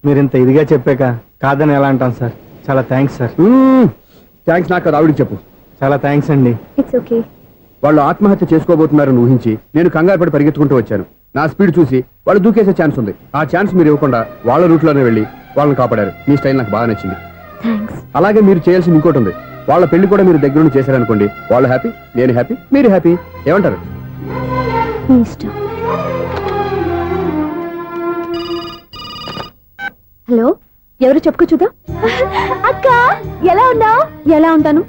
మీరు ఇంత ఇదిగా చెప్పాక కాదని ఎలా అంటాను సార్? చాలా థ్యాంక్స్ సార్. థ్యాంక్స్ నాకు, ఆవిడికి చెప్పు. చాలా థ్యాంక్స్ అండి. It's okay. వాళ్ళు ఆత్మహత్య చేసుకోబోతున్నారని ఊహించి నేను కంగారు పడి పరిగెత్తుకుంటూ వచ్చాను. నా స్పీడ్ చూసి వాళ్ళు దూకేసే ఛాన్స్ ఉంది. ఆ ఛాన్స్ మీరు ఇవ్వకుండా వాళ్ళ రూట్లోనే వెళ్ళి వాళ్ళని కాపాడారు. మీ స్టైల్ నాకు బాగా నచ్చింది. అలాగే మీరు చేయాల్సింది ఇంకోటి ఉంది. వాళ్ళ పెళ్లి కూడా మీరు దగ్గర నుండి చేశారనుకోండి, వాళ్ళు హ్యాపీ, నేను హ్యాపీ, మీరు హ్యాపీ. ఏమంటారు? హలో, ఎవరు చెప్పుకో చూద్దాం. అక్క ఎలా ఉన్నావు? ఎలా ఉంటాను?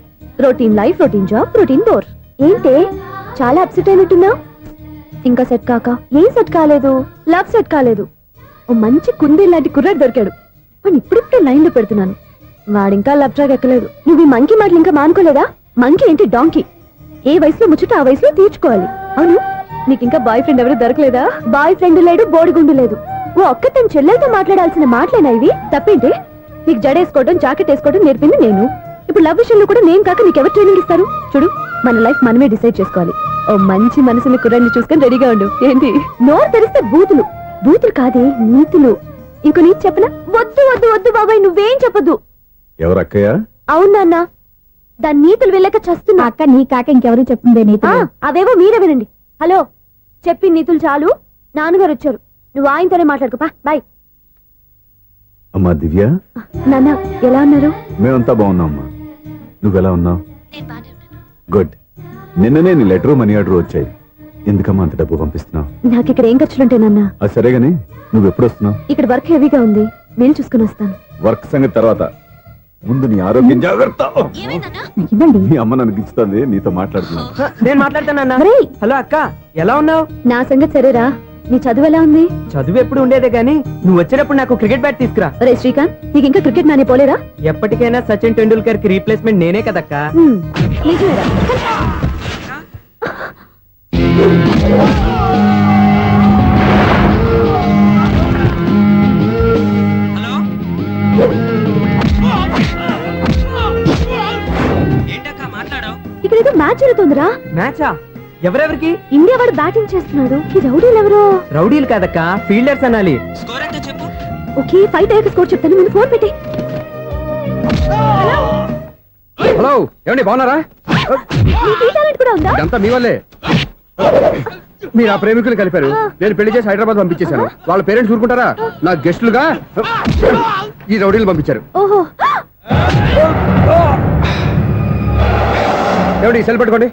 Routine life, routine job, routine door. ఏంటే చాలా అప్సెట్ అయినట్టున్నావు? ఇంకా సెట్ కాక? ఏం సెట్ కాలేదు? లవ్ సెట్ కాలేదు. ఓ మంచి కుందే లాంటి కుర్రాడు దొరికాడు, వాడిని ఇప్పుడిప్పుడే లైన్ లో పెడుతున్నాను. వాడింకా లవ్ ట్రాక్ ఎక్కలేదు. నువ్వు ఈ మంకీ మాటలు ఇంకా మానుకోలేదా? మంకీ ఏంటి డాంకీ? ఏ వయసులో ముచ్చట ఆ వయసులో తీర్చుకోవాలి. అవును, నీకు ఇంకా బాయ్ ఫ్రెండ్ ఎవరు దొరకలేదా? బాయ్ ఫ్రెండ్ లేడు, బోడిగుండు లేదు. ఓ ఒక్క తన చెల్లెలతో మాట్లాడాల్సిన మాటలేనా ఇవి? తప్పేంటి? నీకు జడేసుకోవడం, జాకెట్ వేసుకోవడం నేర్పింది నేను. ఇప్పుడు లవ్ విషయంలో కూడా నేను కాక నీకెవరు ట్రైనింగ్ ఇస్తారు? చూడు, మన లైఫ్ మనమే డిసైడ్ చేసుకోవాలి. ఓ మంచి మనసుని కుర్రాన్ని చూసుకొని రెడీగా ఉండు. ఏంటి నోరు తెరిస్తే బూతులు? బూతులు కాదే, నీతులు. ఇంకో నీతి చెప్పనా? వద్దు వద్దు వద్దు బాబాయ్, నువ్వేం చెప్పొద్దు. ఎవరక్కయ్య? అవునా, దాని నీతులు వెళ్ళక చస్తున్నా. అక్క నీ కాక ఇంకెవరు చెప్తుందే నీతులు? అవేవో మీరే వినండి. హలో, చెప్పి నీతులు చాలు, నాన్నగారు వచ్చారు. నువ్వు ఆయనతోనే మాట్లాడుకోపా. బాయ్. అమ్మా దివ్య, నాన్న ఎలా ఉన్నారు? మేమంతా బాగున్నాం అమ్మా. నువ్వెలా ఉన్నావు? గుడ్. నిన్ననే నీ లెటర్ మనీ ఆర్డర్ వచ్చాయి. ఎందుకమ్మా అంత డబ్బు పంపిస్తున్నావు? నాకు ఇక్కడ ఏం ఖర్చులుంటానన్నా? అది సరేగాని నువ్వు ఎప్పుడు వస్తున్నావు? ఇక్కడ వర్క్ హెవీగా ఉంది, నేను చూసుకుని వస్తాను. వర్క్ సంగతి తర్వాత, ముందు నీ ఆరోగ్యం జాగ్రత్త. ఇవ్వండి. నీ అమ్మ నన్ను గిచ్చుతుంది, నీతో మాట్లాడుతున్నా. నేను మాట్లాడతానన్నా. ఒరేయ్, హలో అక్క, ఎలా ఉన్నావు? నా సంగతి సరేరా, నీ చదువు ఎలా ఉంది? చదువు ఎప్పుడు ఉండేదే గానీ నువ్వు వచ్చేటప్పుడు నాకు క్రికెట్ బ్యాట్ తీసుకురా. ఒరే శ్రీకాంత్, నీకు ఇంకా క్రికెట్ నానే పోలేరా? ఎప్పటికైనా సచిన్ టెండూల్కర్ కి రీప్లేస్మెంట్ నేనే కదక్క. నిజమేరా? ఇక్కడ ఏదో మ్యాచ్ జరుగుతుందిరా. మ్యాచా? ఎవరెవరికి? ఇండియా వాడు బ్యాటింగ్ చేస్తున్నాడు. ఈ రౌడీలు ఎవరో? రౌడీలు కాదక్క, ఫీల్డర్స్ అనాలి. ఓకే, ఫైట్ అయ్యాక స్కోర్ చెప్తాను, ముందు ఫోన్ పెట్టి. హలో, ఏమండి బాగున్నారా? నీకు ఈ టాలెంట్ కూడా ఉందా? ఇదంతా మీ వల్లే. మీరు ఆ ప్రేమికులు కలిపారు, నేను పెళ్లి చేసి హైదరాబాద్ పంపించేశాను. వాళ్ళ పేరెంట్స్ ఊరుకుంటారా? నా గెస్టులుగా ఈ రౌడీలు పంపించారు. ఓహో, ఏమండి సెల్ పెట్టుకోండి.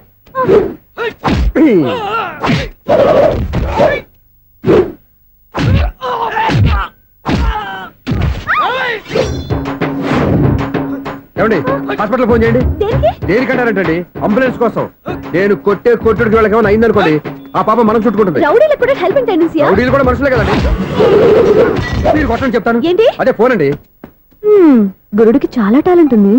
ఏమండి హాస్పిటల్ ఫోన్ చేయండి. దేనికి? దేనికంటారంటండి? అంబులెన్స్ కోసం. నేను కొట్టుడికి వాళ్ళకి ఏమైనా అయిందనుకోండి, ఆ పాప మనం చుట్టుకుంటుంది. రౌడీలకు కూడా హెల్పింగ్ టెండెన్సీ. రౌడీలు కూడా మనుషులే కదండి. మీరు కొట్టని చెప్తాను. ఏంటి? అదే ఫోన్ అండి. గురుడికి చాలా టాలెంట్ ఉంది.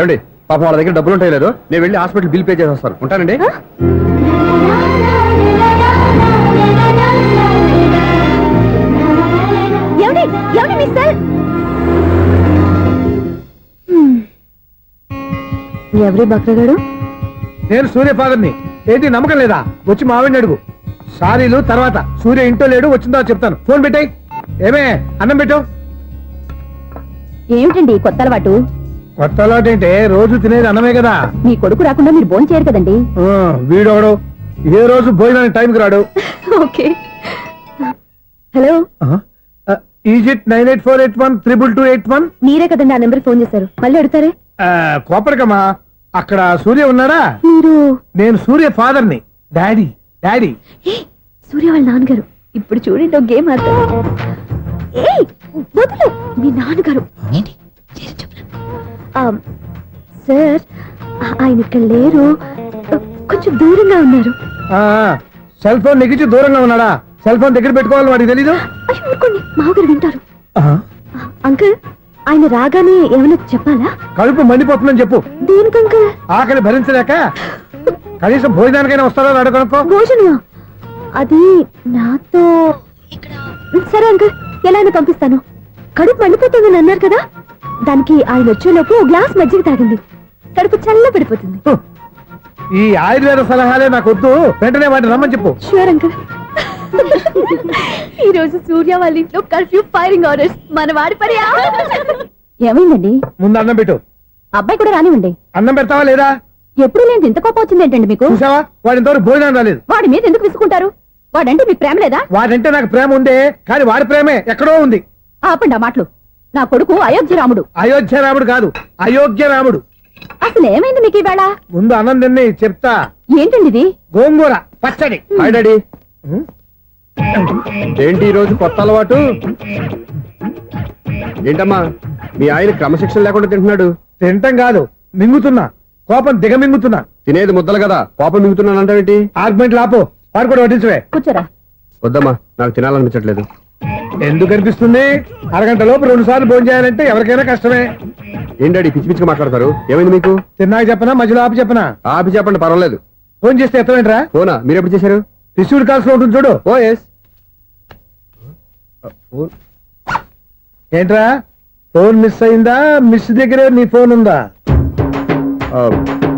ఏమండి పాపం వాళ్ళ దగ్గర డబ్బులు ఉంటాయి లేదు, నేను వెళ్ళి హాస్పిటల్ బిల్ పే చేసి వస్తాను. ఉంటానండి. ఎవరి బక్రగాడు? నేను సూర్య ఫాదర్ని. ఏంటి నమ్మకం లేదా? వచ్చి మావిని అడుగు. సారీలు తర్వాత. సూర్య ఇంట్లో లేడు, వచ్చిందో చెప్తాను. ఫోన్ పెట్టాయి. ఏమే అన్నం పెట్టు. ఏమిటండి కొత్త అలవాటు? కొత్త అలవాటు ఏంటే? రోజు తినేది అన్నమే కదా. మీ కొడుకు రాకుండా మీరు భోజనం చేయరు కదండి. వీడోడు ఏ రోజు భోజనానికి టైంకి రాడు. ఓకే. Hello, is it 9848132281. మీరే కదండి ఆ నెంబర్ ఫోన్ చేశారు, మళ్ళీ అడుగుతారే? కోపరికమ్మా, అక్కడ సూర్య ఉన్నారా? మీరు? నేను సూర్య ఫాదర్ని. Daddy daddy. సూర్య వాళ్ళ నాన్నగారు. ఇప్పుడు చూడండి ఒక గేమ్ ఆడతారు. ఏయ్, వదిలు. మీ నాన్నగారు ఏంటి సార్, ఆయన ఇక్కడ లేరు, కొంచెం దూరంగా ఉన్నారు. సెల్ ఫోన్ నెగ్గించి దూరంగా ఉన్నాడా? సెల్ ఫోన్ దగ్గర పెట్టుకోవాలి, వాడికి తెలీదు. అయ్యో ఊరుకోండి, మామగారు వింటారు. అంకుల్, ఆయన రాగానే ఏమైనా చెప్పాలా? కడుపు మండిపోతుందని చెప్పు. దేనికి అంకుల్? ఆకలి భరించలేక కనీసం భోజనానికైనా వస్తాడో అడగనుకో. భోజనమా? అది నాతో ఇక్కడ. సరే అంకుల్, ఎలా అయినా పంపిస్తాను. కడుపు మండిపోతుందని అన్నారు కదా, దానికి ఆయన వచ్చేలోపు ఓ గ్లాస్ మజ్జిగ తాగింది, కడుపు చల్ల పడిపోతుంది. ఈ ఆయుర్వేద సలహాలే నాకు వద్దు, వెంటనే వాటిని రమ్మని చెప్పు. Sure uncle. ఈ రోజు సూర్య వాళ్ళ ఇంట్లో కర్ఫ్యూ ఫైరింగ్ ఆర్డర్స్. మన వాడి పని. ఏమైందండి? ముందు అన్నం పెట్టు. అబ్బాయి కూడా రానివ్వండి. అన్నం పెడతావా లేదా? ఎప్పుడు నేను ఇంత కోపం వచ్చింది ఏంటండి మీకు? చూసావా, వాడి ఇంతవరకు భోజనం రాలేదు. వాడి మీద ఎందుకు విసుకుంటారు? వాడంటే మీకు ప్రేమ లేదా? వాడంటే నాకు ప్రేమ ఉందే, కానీ వాడి ప్రేమే ఎక్కడో ఉంది. ఆపండి ఆ మాటలు. నా కొడుకు అయోధ్య రాముడు. అయోధ్య రాముడు కాదు, అయోగ్య రాముడు. అసలు ఏమైంది మీకు ఈవేళ? ముందు అన్నం తిని చెప్తా. ఏంటండి ఇది? గోంగూర పచ్చడి. Hi daddy. ఏంటి ఈ రోజు కొత్త అలవాటు? ఏంటమ్మా, మీ ఆయన క్రమశిక్షణ లేకుండా తింటున్నాడు? తింటం కాదు, మింగుతున్నా. కోపం దిగమింగుతున్నా. తినేది ముద్దలు కదా, కోపం మింగుతున్నానంటావేంటి? ఆర్గ్మెంట్ లాపు. వాడు కూడా వడ్డించవే. కూర్చోరా. వద్దమ్మా, నాకు తినాలనిపించట్లేదు. ఎందుకు అనిపిస్తుంది? అరగంట లోపు 2 సార్లు భోజనం చేయాలంటే ఎవరికైనా కష్టమే. ఏం డాడీ పిచ్చి పిచ్చిగా మాట్లాడతారు? ఏమైంది మీకు? తిన్నాక చెప్పనా, మధ్యలో ఆపి చెప్పనా? ఆపి చెప్పండి, పర్వాలేదు. ఫోన్ చేస్తే ఎత్తమేంట్రా? ఫోనా? మీరు ఎప్పుడు చేశారు? రిసీవ్డ్ కాల్స్ లో ఉంటుంది చూడు. ఓ ఎస్. ఏంట్రా, ఫోన్ మిస్ అయిందా? మిస్ దగ్గరే నీ ఫోన్ ఉందా?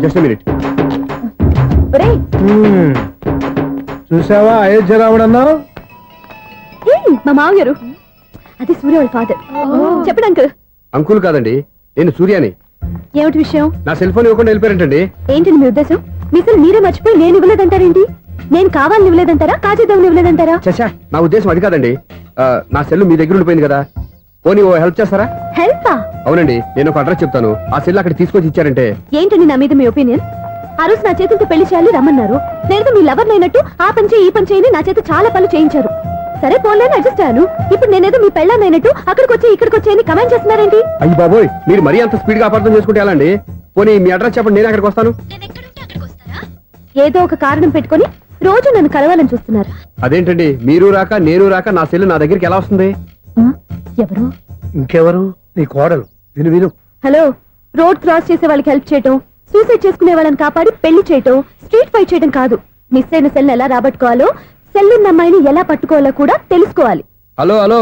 Just minute. ఒరేయ్, చూసావా అయోధ్య రాముడు అన్నావు? మా మామగారు అది సూర్య వాళ్ళ ఫాదర్. చెప్పండి అంకుల్. అంకుల్ కాదండి, నేను సూర్యాని. ఏమిటి విషయం? నా సెల్ ఫోన్ ఇవ్వకుండా వెళ్ళిపోయారంటండి. ఏంటండి మీ ఉద్దేశం? మీసలు మీరే మర్చిపోయి నేను ఇవ్వలేదంటారేంటి? నేను కావాలని ఇవ్వలేదంటారా, కాజేద్దామని ఇవ్వలేదంటారా? చచ్చా, నా ఉద్దేశం అది కాదండి. నా సెల్ మీ దగ్గర ఉండిపోయింది కదా, పోనీ ఓ హెల్ప్ చేస్తారా? హెల్పా? అవునండి, నేను ఒక అడ్రస్ చెప్తాను, ఆ సెల్ అక్కడ తీసుకొచ్చి ఇచ్చారంటే. ఏంటండి నా మీద మీ ఒపీనియన్? ఆ రోజు నా చేతులతో పెళ్లి చేయాలి రమ్మన్నారు. నేను మీ లవర్ అయినట్టు ఆ పని చేయి ఈ పని చేయని నా చేత చాలా పనులు చేయించారు. సరే పోన్లేని అడ్జస్ట్ అయ్యాను. ఇప్పుడు నేనేదో మీ పెళ్ళాన్నైనట్టు అక్కడికి వచ్చి ఇక్కడికి వచ్చి కమెంట్ చేస్తున్నారేంటి? అయ్యి బాబోయ్, మీరు మరీ అంత స్పీడ్ గా అపార్థం చేసుకుంటే ఎలా అండి? పోనీ మీ అడ్రస్ చెప్పండి, నేను అక్కడికి వస్తాను. ఏదో ఒక కారణం పెట్టుకొని రోజు నన్ను కలవాలని చూస్తున్నారు. అదేంటండి, మీరు రాక నేను రాక నా సెల్ నా దగ్గరికి ఎలా వస్తుంది? ఎవరు? ఇంకెవరు? నీ కోడలు. విను విను. హలో, రోడ్ క్రాస్ చేసే వాళ్ళకి హెల్ప్ చేయటం, సూసైడ్ చేసుకునే వాళ్ళని కాపాడి పెళ్లి చేయటం, స్ట్రీట్ ఫైట్ చేయడం కాదు. మిస్ అయిన సెల్ ఎలా రాబట్టుకోవాలో, సెల్లున్న అమ్మాయిని ఎలా పట్టుకోవాలో కూడా తెలుసుకోవాలి. హలో హలో,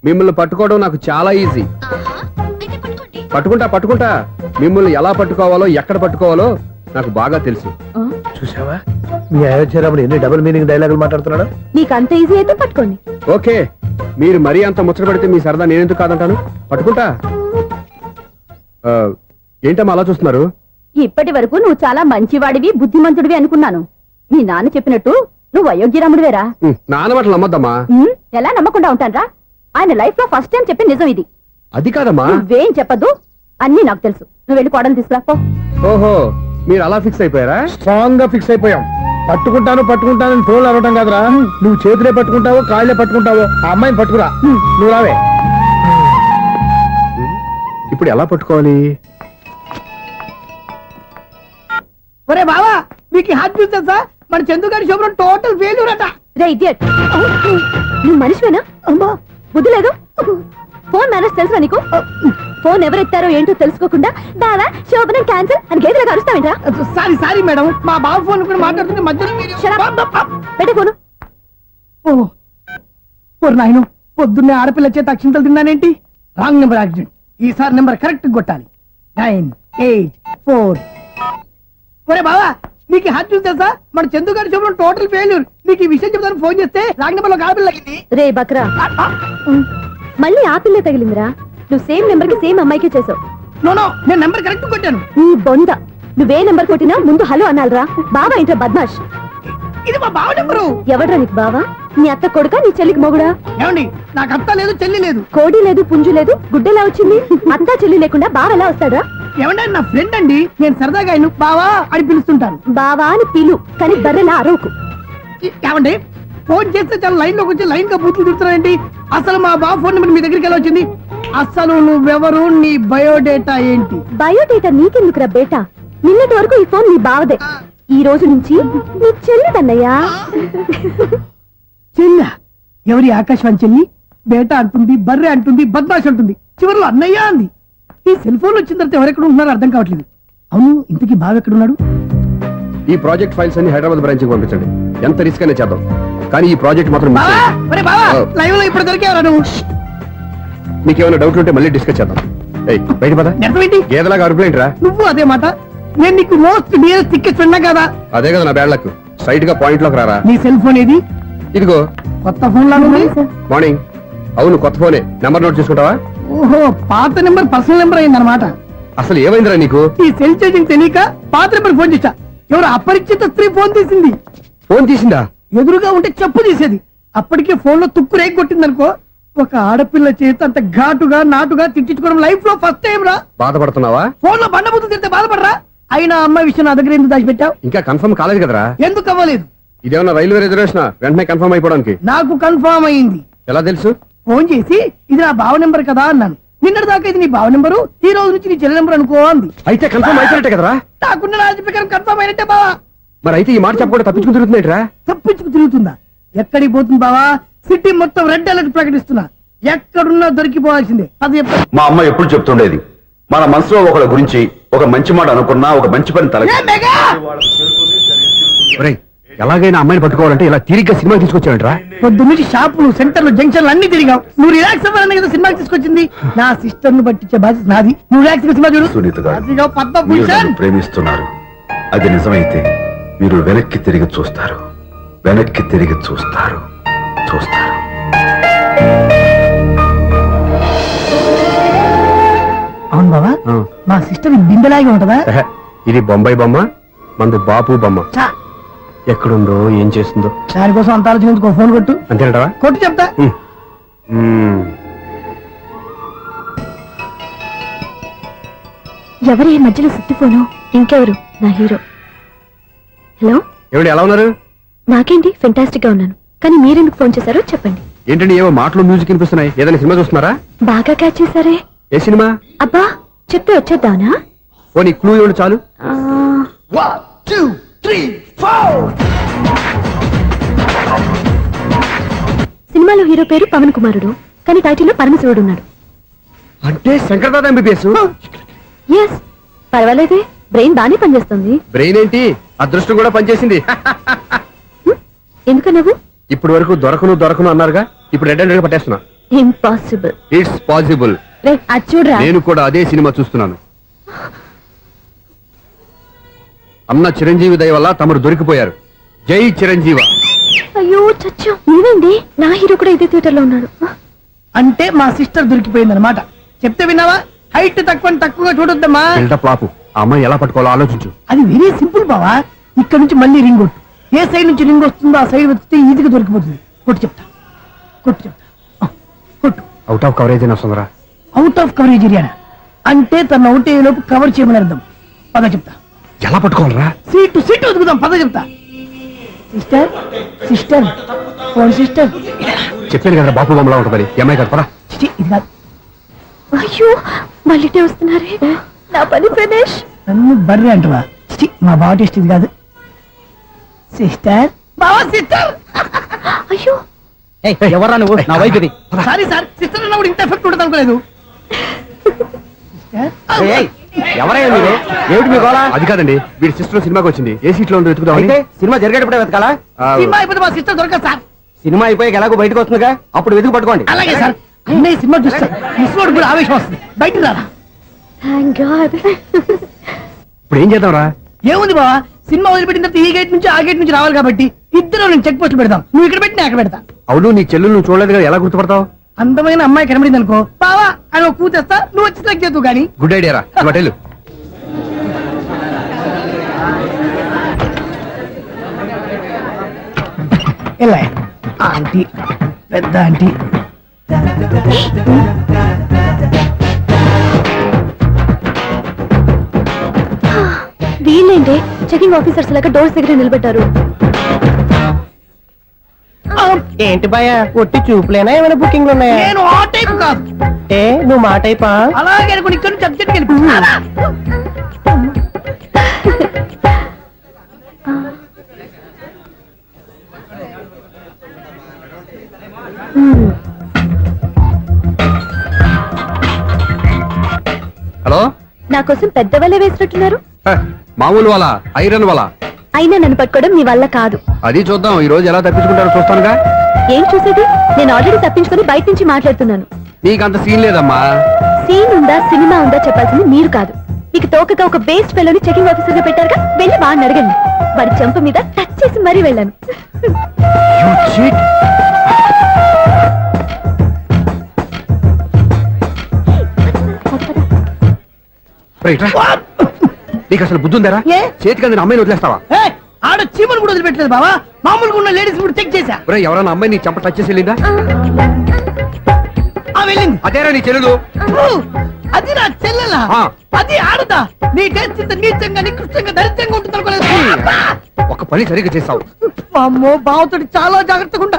మిమ్మల్ని పట్టుకోవడం నాకు చాలా ఈజీ. పట్టుకుంటా. మిమ్మల్ని ఎలా పట్టుకోవాలో, ఎక్కడ పట్టుకోవాలో నాకు బాగా తెలుసు. చూసావా మీ అయోధ్య రాముడు ఎన్ని డబుల్ మీనింగ్ డైలాగులు మాట్లాడుతున్నాడు? నీకు అంత ఈజీ అయితే పట్టుకోండి. ఓకే, మీరు మరీ అంత ముచ్చట పెడితే మీ సరదా నేనెందుకు కాదంటాను. పట్టుకుంటా. ఏంటమ్మా అలా చూస్తున్నారు? ఇప్పటి వరకు నువ్వు చాలా మంచివాడివి, బుద్ధిమంతుడివి అనుకున్నాను. మీ నాన్న చెప్పినట్టు నువ్వు అయోగ్యరాముడివేరా? నాన్న మాటలు నమ్మద్దమ్మా. ఎలా నమ్మకుండా ఉంటానరా? ఆయన లైఫ్ లో ఫస్ట్ టైం చెప్పిన నిజం ఇది. అది కాదమ్మా. నువ్వేం చెప్పద్దు, అన్ని నాకు తెలుసు. నువ్వు వెళ్ళి కోడలు తీసుకురా పో. ఓహో, మీరు అలా ఫిక్స్ అయిపోయారా? స్ట్రాంగ్ గా ఫిక్స్ అయిపోయాం. పట్టుకుంటాను ఫోన్లు అరవటం కాదురా. నువ్వు చేతులే పట్టుకుంటావో కాళ్ళే పట్టుకుంటావో ఆ అమ్మాయిని పట్టుకురా. నువ్వు రావే. ఇప్పుడు ఎలా పట్టుకోవాలి? ఒరే బావా, మీకు హాట్ న్యూస్ తెలుసా? మన చందుగారి శుభ్రం టోటల్ ఫెయిల్యూర్ అట. రే ఇడియట్, నువ్వు మనిషివేనా? అమ్మా, బుద్ధి లేదు. ఫోన్ మేనేజ్ తెలుసా నీకు? ఫోన్ ఎవరెత్తారో ఏంటో తెలుసుకోకుండా బావా శోభనం క్యాన్సిల్ అని గేదెలకు అరుస్తావేంట్రా? సారీ మేడం, మా బావ ఫోన్ కూడా మాట్లాడుతుంటే మధ్యలో పెట్టే ఫోను. నాయను, పొద్దున్నే ఆడపిల్ల చేత అక్షింతలు తిన్నానేంటి? Wrong number accident. ఈసారి నెంబర్ కరెక్ట్ కొట్టాలి. 984. ఒరే బావా, మీకు హాట్ న్యూస్ తెలుసా? మన చందు గారి శుభ్రం టోటల్ ఫెయిల్యూర్. మీకు ఈ విషయం చెప్తాను ఫోన్ చేస్తే రాంగ్ నెంబర్ లో ఆడపిల్ల తగ్గింది. రే బక్రా, మళ్ళీ ఆ పిల్లే తగిలిందిరా. నువ్వు సేమ్ నెంబర్ కి సేమ్ అమ్మాయికే చేసావు. నో, నేను నెంబర్ కరెక్ట్ కొట్టాను. నీ బొంద, నువ్వే నెంబర్ కొట్టినా ముందు హలో అనాలరా. బావా ఏంట్రా బద్మాష్? ఇది మా బావ నెంబరు. ఎవడ్రా నీకు బావా? నీ అత్త కొడుక, నీ చెల్లికి మొగుడా? ఏమండి, నాకు అత్త లేదు, చెల్లి లేదు. కోడి లేదు, పుంజు లేదు, గుడ్డెలా వచ్చింది? అత్త చెల్లి లేకుండా బావ ఎలా వస్తాడా? ఏమంటే నా ఫ్రెండ్ అండి, నేను సరదాగా ఆయన బావా అని పిలుస్తుంటాను. బావా అని పిలు, కానీ బర్రెలా అరవకు. ఏమండి, ఫోన్ చేస్తే చాలా లైన్ లోకి వచ్చి లైన్ గా బూతులు తిడుతున్నాయండి. అసలు మా బావ ఫోన్ నెంబర్ మీ దగ్గరికి ఎలా వచ్చింది? అసలు నువ్వెవరు, నీ బయోడేటా ఏంటి? బయోడేటా నీకెందుకురా బేటా? నిన్నటి వరకు ఈ ఫోన్ నీ బావదే, ఈ రోజు నుంచి నీ చెల్లిదన్నయ్యా. చెల్ల ఎవరి? ఆకాశవాణి చెల్లి. బేటా అంటుంది, బర్రె అంటుంది, బద్మాష్ అంటుంది, చివరిలో అన్నయ్య అంది. ఈ సెల్ ఫోన్ వచ్చిన తర్వాత ఎవరెక్కడ ఉంటున్నారో అర్థం కావట్లేదు. అవును, ఇంతకీ బావ ఎక్కడున్నాడు? ఈ ప్రాజెక్ట్ ఫైల్స్ అన్ని హైదరాబాద్ బ్రాంచ్ కి పంపించండి. ఎంత రిస్క్ అనే చేద్దాం, కానీ ఈ ప్రాజెక్ట్ మాత్రం miss బావా, చేయొద్దు. ఒరే బావా, లైవ్ లో ఇప్పుడు దొరికేవరా నువ్వు? నీకేమైనా డౌట్లు ఉంటే మళ్ళీ డిస్కస్ చేద్దాం. ఏయ్, బయట పద. నెరవేంటి? గేదలాగా అరుపులేంట్రా? నువ్వు అదే మాట. నేను నీకు మోస్ట్ డియరెస్ట్ టికెట్ విన్నా కదా. అదే కదా నా బ్యాడ్ లక్. స్ట్రైట్ గా పాయింట్ లోకి రారా. నీ సెల్ ఫోన్ ఏది? ఇదిగో. కొత్త ఫోన్ లాగా ఉంది. మార్నింగ్. అవును, కొత్త ఫోనే. నెంబర్ నోట్ చేసుకుంటావా? ఓహో, పాత నెంబర్ పర్సనల్ నెంబర్ అయిందన్నమాట. అసలు ఏమైందిరా నీకు? ఈ సెల్ చేసింగ్ తెలియక పాత నెంబర్ ఫోన్ చేశా. ఎవరు అపరిచిత స్త్రీ ఫోన్ తీసింది. ఫోన్ తీసిందా? ఎదురుగా ఉంటే చెప్పు తీసేది. అప్పటికే ఫోన్ లో తుక్కు రేగి కొట్టిందనుకో. ఒక ఆడపిల్ల చేత అంత ఘాటుగా నాటుగా తిట్టించుకోవడం లైఫ్ లో ఫస్ట్ టైం రా. బాధపడుతున్నావా? ఫోన్ లో బండబుద్ధి తిడితే బాధపడరా? అయినా అమ్మాయి విషయం నా దగ్గర ఎందుకు దాచిపెట్టావు? ఇంకా కన్ఫర్మ్ కాలేదు కదరా. ఎందుకు అవ్వలేదు? ఇదేమన్నా రైల్వే రిజర్వేషన్? వెంటనే కన్ఫర్మ్ అయిపోవడానికి. నాకు కన్ఫర్మ్ అయింది. ఎలా తెలుసు? ఫోన్ చేసి ఇది నా బావ నెంబర్ కదా అన్నాను. నిన్నటి దాకా ఇది నీ బావ నెంబరు, ఈ రోజు నుంచి నీ చెల్లి నెంబర్ అనుకో అంది. అయితే కన్ఫర్మ్ అయిపోయినట్టే కదరా. నాకున్న రాజు ప్రకారం కన్ఫర్మ్ అయినట్టే బావా. మరి అయితే ఈ మాట చెప్పకుండా తప్పించుకుని తిరుగుతున్నాయిట్రా. తప్పించుకు తిరుగుతుందా? ఎక్కడికి పోతుంది బావా? సిటీ మొత్తం రెడ్ అలర్ట్ ప్రకటిస్తున్నా. ఎక్కడున్నా దొరికిపోవాల్సిందే. అది చెప్తా. మా అమ్మ ఎప్పుడు చెప్తుండేది, మన మనసులో ఒకళ్ళ గురించి ఒక మంచి మాట అనుకున్నా ఒక మంచి పని తల ఏ మెగా! ఒరేయ్, ఎలాగైనా అమ్మాయిని పట్టుకోవాలంటే ఇలా తిరిగ్గా సినిమా తీసుకొచ్చావంట్రా? పొద్దు నుంచి షాపులు, సెంటర్లు, జంక్షన్లు అన్ని తిరిగావు. నువ్వు రిలాక్స్ అవ్వాలని కదా సినిమాకి తీసుకొచ్చింది. నా సిస్టర్ ను పట్టించే బాధ్యత నాది. నువ్వు రిలాక్స్ సినిమా చూడు. సునీత గారు, అదిగో మీరు పద్మభూషణ్. నన్ను ప్రేమిస్తున్నారు. అది నిజమైతే మీరు వెనక్కి తిరిగి చూస్తారు, వెనక్కి తిరిగి చూస్తారు, చూస్తారు. అవును బావా, ఆ. మా సిస్టర్ బిందెలాగే ఉంటదా? ఎహె, ఇది బొంబాయి బొమ్మ, మంది బాపు బొమ్మ. చా, ఎక్కడుందో ఏం చేస్తుందో దానికోసం అంత ఆలోచించుకో. ఫోన్ కొట్టు. అంతేనంటావా? కొట్టు చెప్తా. ఎవరి మధ్యలో సుత్తి ఫోను? ఇంకెవరు? నా హీరో. హలో, ఏమిటి ఎలా ఉన్నారు? నాకేంటి ఫెంటాస్టిక్ గా ఉన్నాను, కానీ మీరెందుకు ఫోన్ చేశారో చెప్పండి. ఏంటండి ఏవో మాటలు మ్యూజిక్ వినిపిస్తున్నాయి, ఏదైనా సినిమా చూస్తున్నారా? బాగా క్యాచ్ చేశారే. ఏ సినిమా? అబ్బా, చెప్తే వచ్చేద్దానా? పోనీ క్లూ ఇవ్వండి చాలు. ఆ, 1 2 3 4. సినిమాలో హీరో పేరు పవన్ కుమారుడు, కానీ టైటిల్లో పరమశివుడు ఉన్నాడు. అంటే శంకర్దాద ఎంబీబీఎస్. ఎస్, పర్వాలేదే, బ్రెయిన్ బానే పనిచేస్తుంది. బ్రెయిన్ ఏంటి, అదృష్టం కూడా పనిచేసింది. ఎందుకు నువ్వు? ఇప్పటి వరకు దొరకను అన్నారుగా, ఇప్పుడు రెడ్ హ్యాండెడ్ గా పట్టేస్తున్నా. ఇంపాసిబుల్. It's possible. రే, అది చూడరా. నేను కూడా అదే సినిమా చూస్తున్నాను. అన్న చిరంజీవి దయ వల్ల తమరు దొరికిపోయారు. జై చిరంజీవ. అయ్యో చచ్చా, నీవేంటి? నా హీరో కూడా ఇదే థియేటర్ లో ఉన్నాడు. అంటే మా సిస్టర్ దొరికిపోయింది అనమాట. చెప్తే విన్నావా? హైట్ తక్కువగా చూడొద్దమ్మా. బిల్డప్ లాపు. ఆ అమ్మాయి ఎలా పట్టుకోవాలో ఆలోచించు. అది వెరీ సింపుల్ బావా. ఇక్కడ నుంచి మళ్ళీ రింగ్ కొట్టు. ఏ సైడ్ నుంచి రింగ్ వస్తుందో ఆ సైడ్ వస్తే ఈజీగా దొరికిపోతుంది. కొట్టు చెప్తా. ఆ, కొట్టు. అవుట్ ఆఫ్ కవరేజ్ అయినా వస్తుందిరా. అవుట్ ఆఫ్ కవరేజ్ ఏరియా అంటే తన అవుట్ అయ్యే లోపు కవర్ చేయమని అర్థం. పద చెప్తా. ఎలా పట్టుకోవాలరా? సీటు వెతుకుదాం. పద చెప్తా. Sister phone sister. చెప్పాను కదా బాపు బొమ్మలా ఉంటుంది. అమ్మాయి కదా, పరా. ఇది కాదు. అయ్యో, మళ్ళీ వస్తున్నారే. నా పని ప్రదేశ్. నన్ను బర్రె అంటవా? మా బావ టేస్ట్ ఇది కాదు. సిస్టర్, బావా సిస్టర్. అయ్యో, ఎవరా నువ్వు? నా వైఫ్ ఇది. సారీ సార్, సిస్టర్ అన్నప్పుడు ఇంత ఎఫెక్ట్ ఉంటుంది అనుకోలేదు. ఎవరయ్యా మీరు? ఏమిటి మీ గోళ? అది కాదండి, వీడి సిస్టర్ సినిమాకి వచ్చింది. ఏ సీట్ లో ఉందో వెతుకుదామని. అయితే సినిమా జరిగేటప్పుడే వెతకాలా? సినిమా అయిపోతే మా సిస్టర్ దొరకదు సార్. సినిమా అయిపోయాక ఎలాగో బయటకు వస్తుందిగా, అప్పుడు వెతుకు పట్టుకోండి. అలాగే సార్. అన్నయ్య సినిమా చూస్తారు. మిస్వాడు కూడా ఆవేశం వస్తుంది. బయటికి రారా. Thank God. ఇప్పుడు ఏం చేద్దాంరా? ఏముంది బావా, సినిమా వదిలిపెట్టిన తర్వాత ఈ గేట్ నుంచి ఆ గేట్ నుంచి రావాలి కాబట్టి ఇద్దరు నేను చెక్ పోస్ట్ పెడతాం. నువ్వు ఇక్కడ పెట్టి నేను అక్కడ పెడతా. అవును, నీ చెల్లెలు నువ్వు చూడలేదు కదా, ఎలా గుర్తుపడతావు? అందమైన అమ్మాయి కనబడింది అనుకో, బావా అని ఒక కూతేస్తా. నువ్వు వచ్చి సెలెక్ట్ చేద్దు కానీ. గుడ్ ఐడియా రా. హోటల్ ఎలా ఆంటీ, పెద్ద ఆంటీ. వీళ్ళేంటి చెకింగ్ ఆఫీసర్స్ లాగా డోర్స్ దగ్గర నిలబెట్టారు. ఏంటి భయ, ఒట్టి చూపులేనా ఏమైనా బుకింగ్లు ఉన్నాయా? నేను ఆ టైప్ కాదు. ఏ నువ్వు మా టైపా? అలాగే అనుకుని ఇక్కడ నుంచి అర్జెంట్కి వెళ్ళిపో. హలో. నా కోసం పెద్ద వల్ల వేసినట్టున్నారు. హ, మామూలు వాళ్ళ, ఐరన్ వాళ్ళ. అయినా నన్ను పట్టుకోవడం మీ వల్ల కాదు. అది చూద్దాం, ఈ రోజు ఎలా తప్పించుకుంటారో చూస్తానుగా. ఏం చూసేది? నేను ఆల్రెడీ తప్పించుకొని బయట నుంచి మాట్లాడుతున్నాను. నీకంత సీన్ లేదమ్మా. సీన్ ఉందా సినిమా ఉందా చెప్పాల్సింది మీరు కాదు. మీకు తోకగా ఒక బేస్ట్ ఫెలోని చెకింగ్ ఆఫీసర్ గా పెట్టారుగా, వెళ్ళి వాడిని అడగండి. వాడి చెంప మీద టచ్ చేసి మరీ వెళ్ళాను. You cheat. రైట్ రా. నీకు అసలు బుద్ధి ఉందారా? ఏ? చేతికి అందిన అమ్మాయిని వదిలేస్తావా? ఏయ్, ఆడ చీమను కూడా వదిలిపెట్టలేదు బావా. మామూలుగా ఉన్న లేడీస్ కూడా చెక్ చేశా. ఒరేయ్, ఎవరైనా అమ్మాయి నీ చెంప టచ్ చేసి వెళ్ళిందా? ఆ వెళ్ళింది. అదేరా నీ చెల్లెలు. ఓ, అది నా చెల్లెలా? ఆ. అది ఆడదా? నీ టేస్ట్ ఇంత నీచంగా నికృష్టంగా దరిద్రంగా ఉంటుంది అనుకోలేదు. ఒక పని సరిగ్గా చేసావు. అమ్మో, బావతోటి చాలా జాగ్రత్తగా ఉండాలి.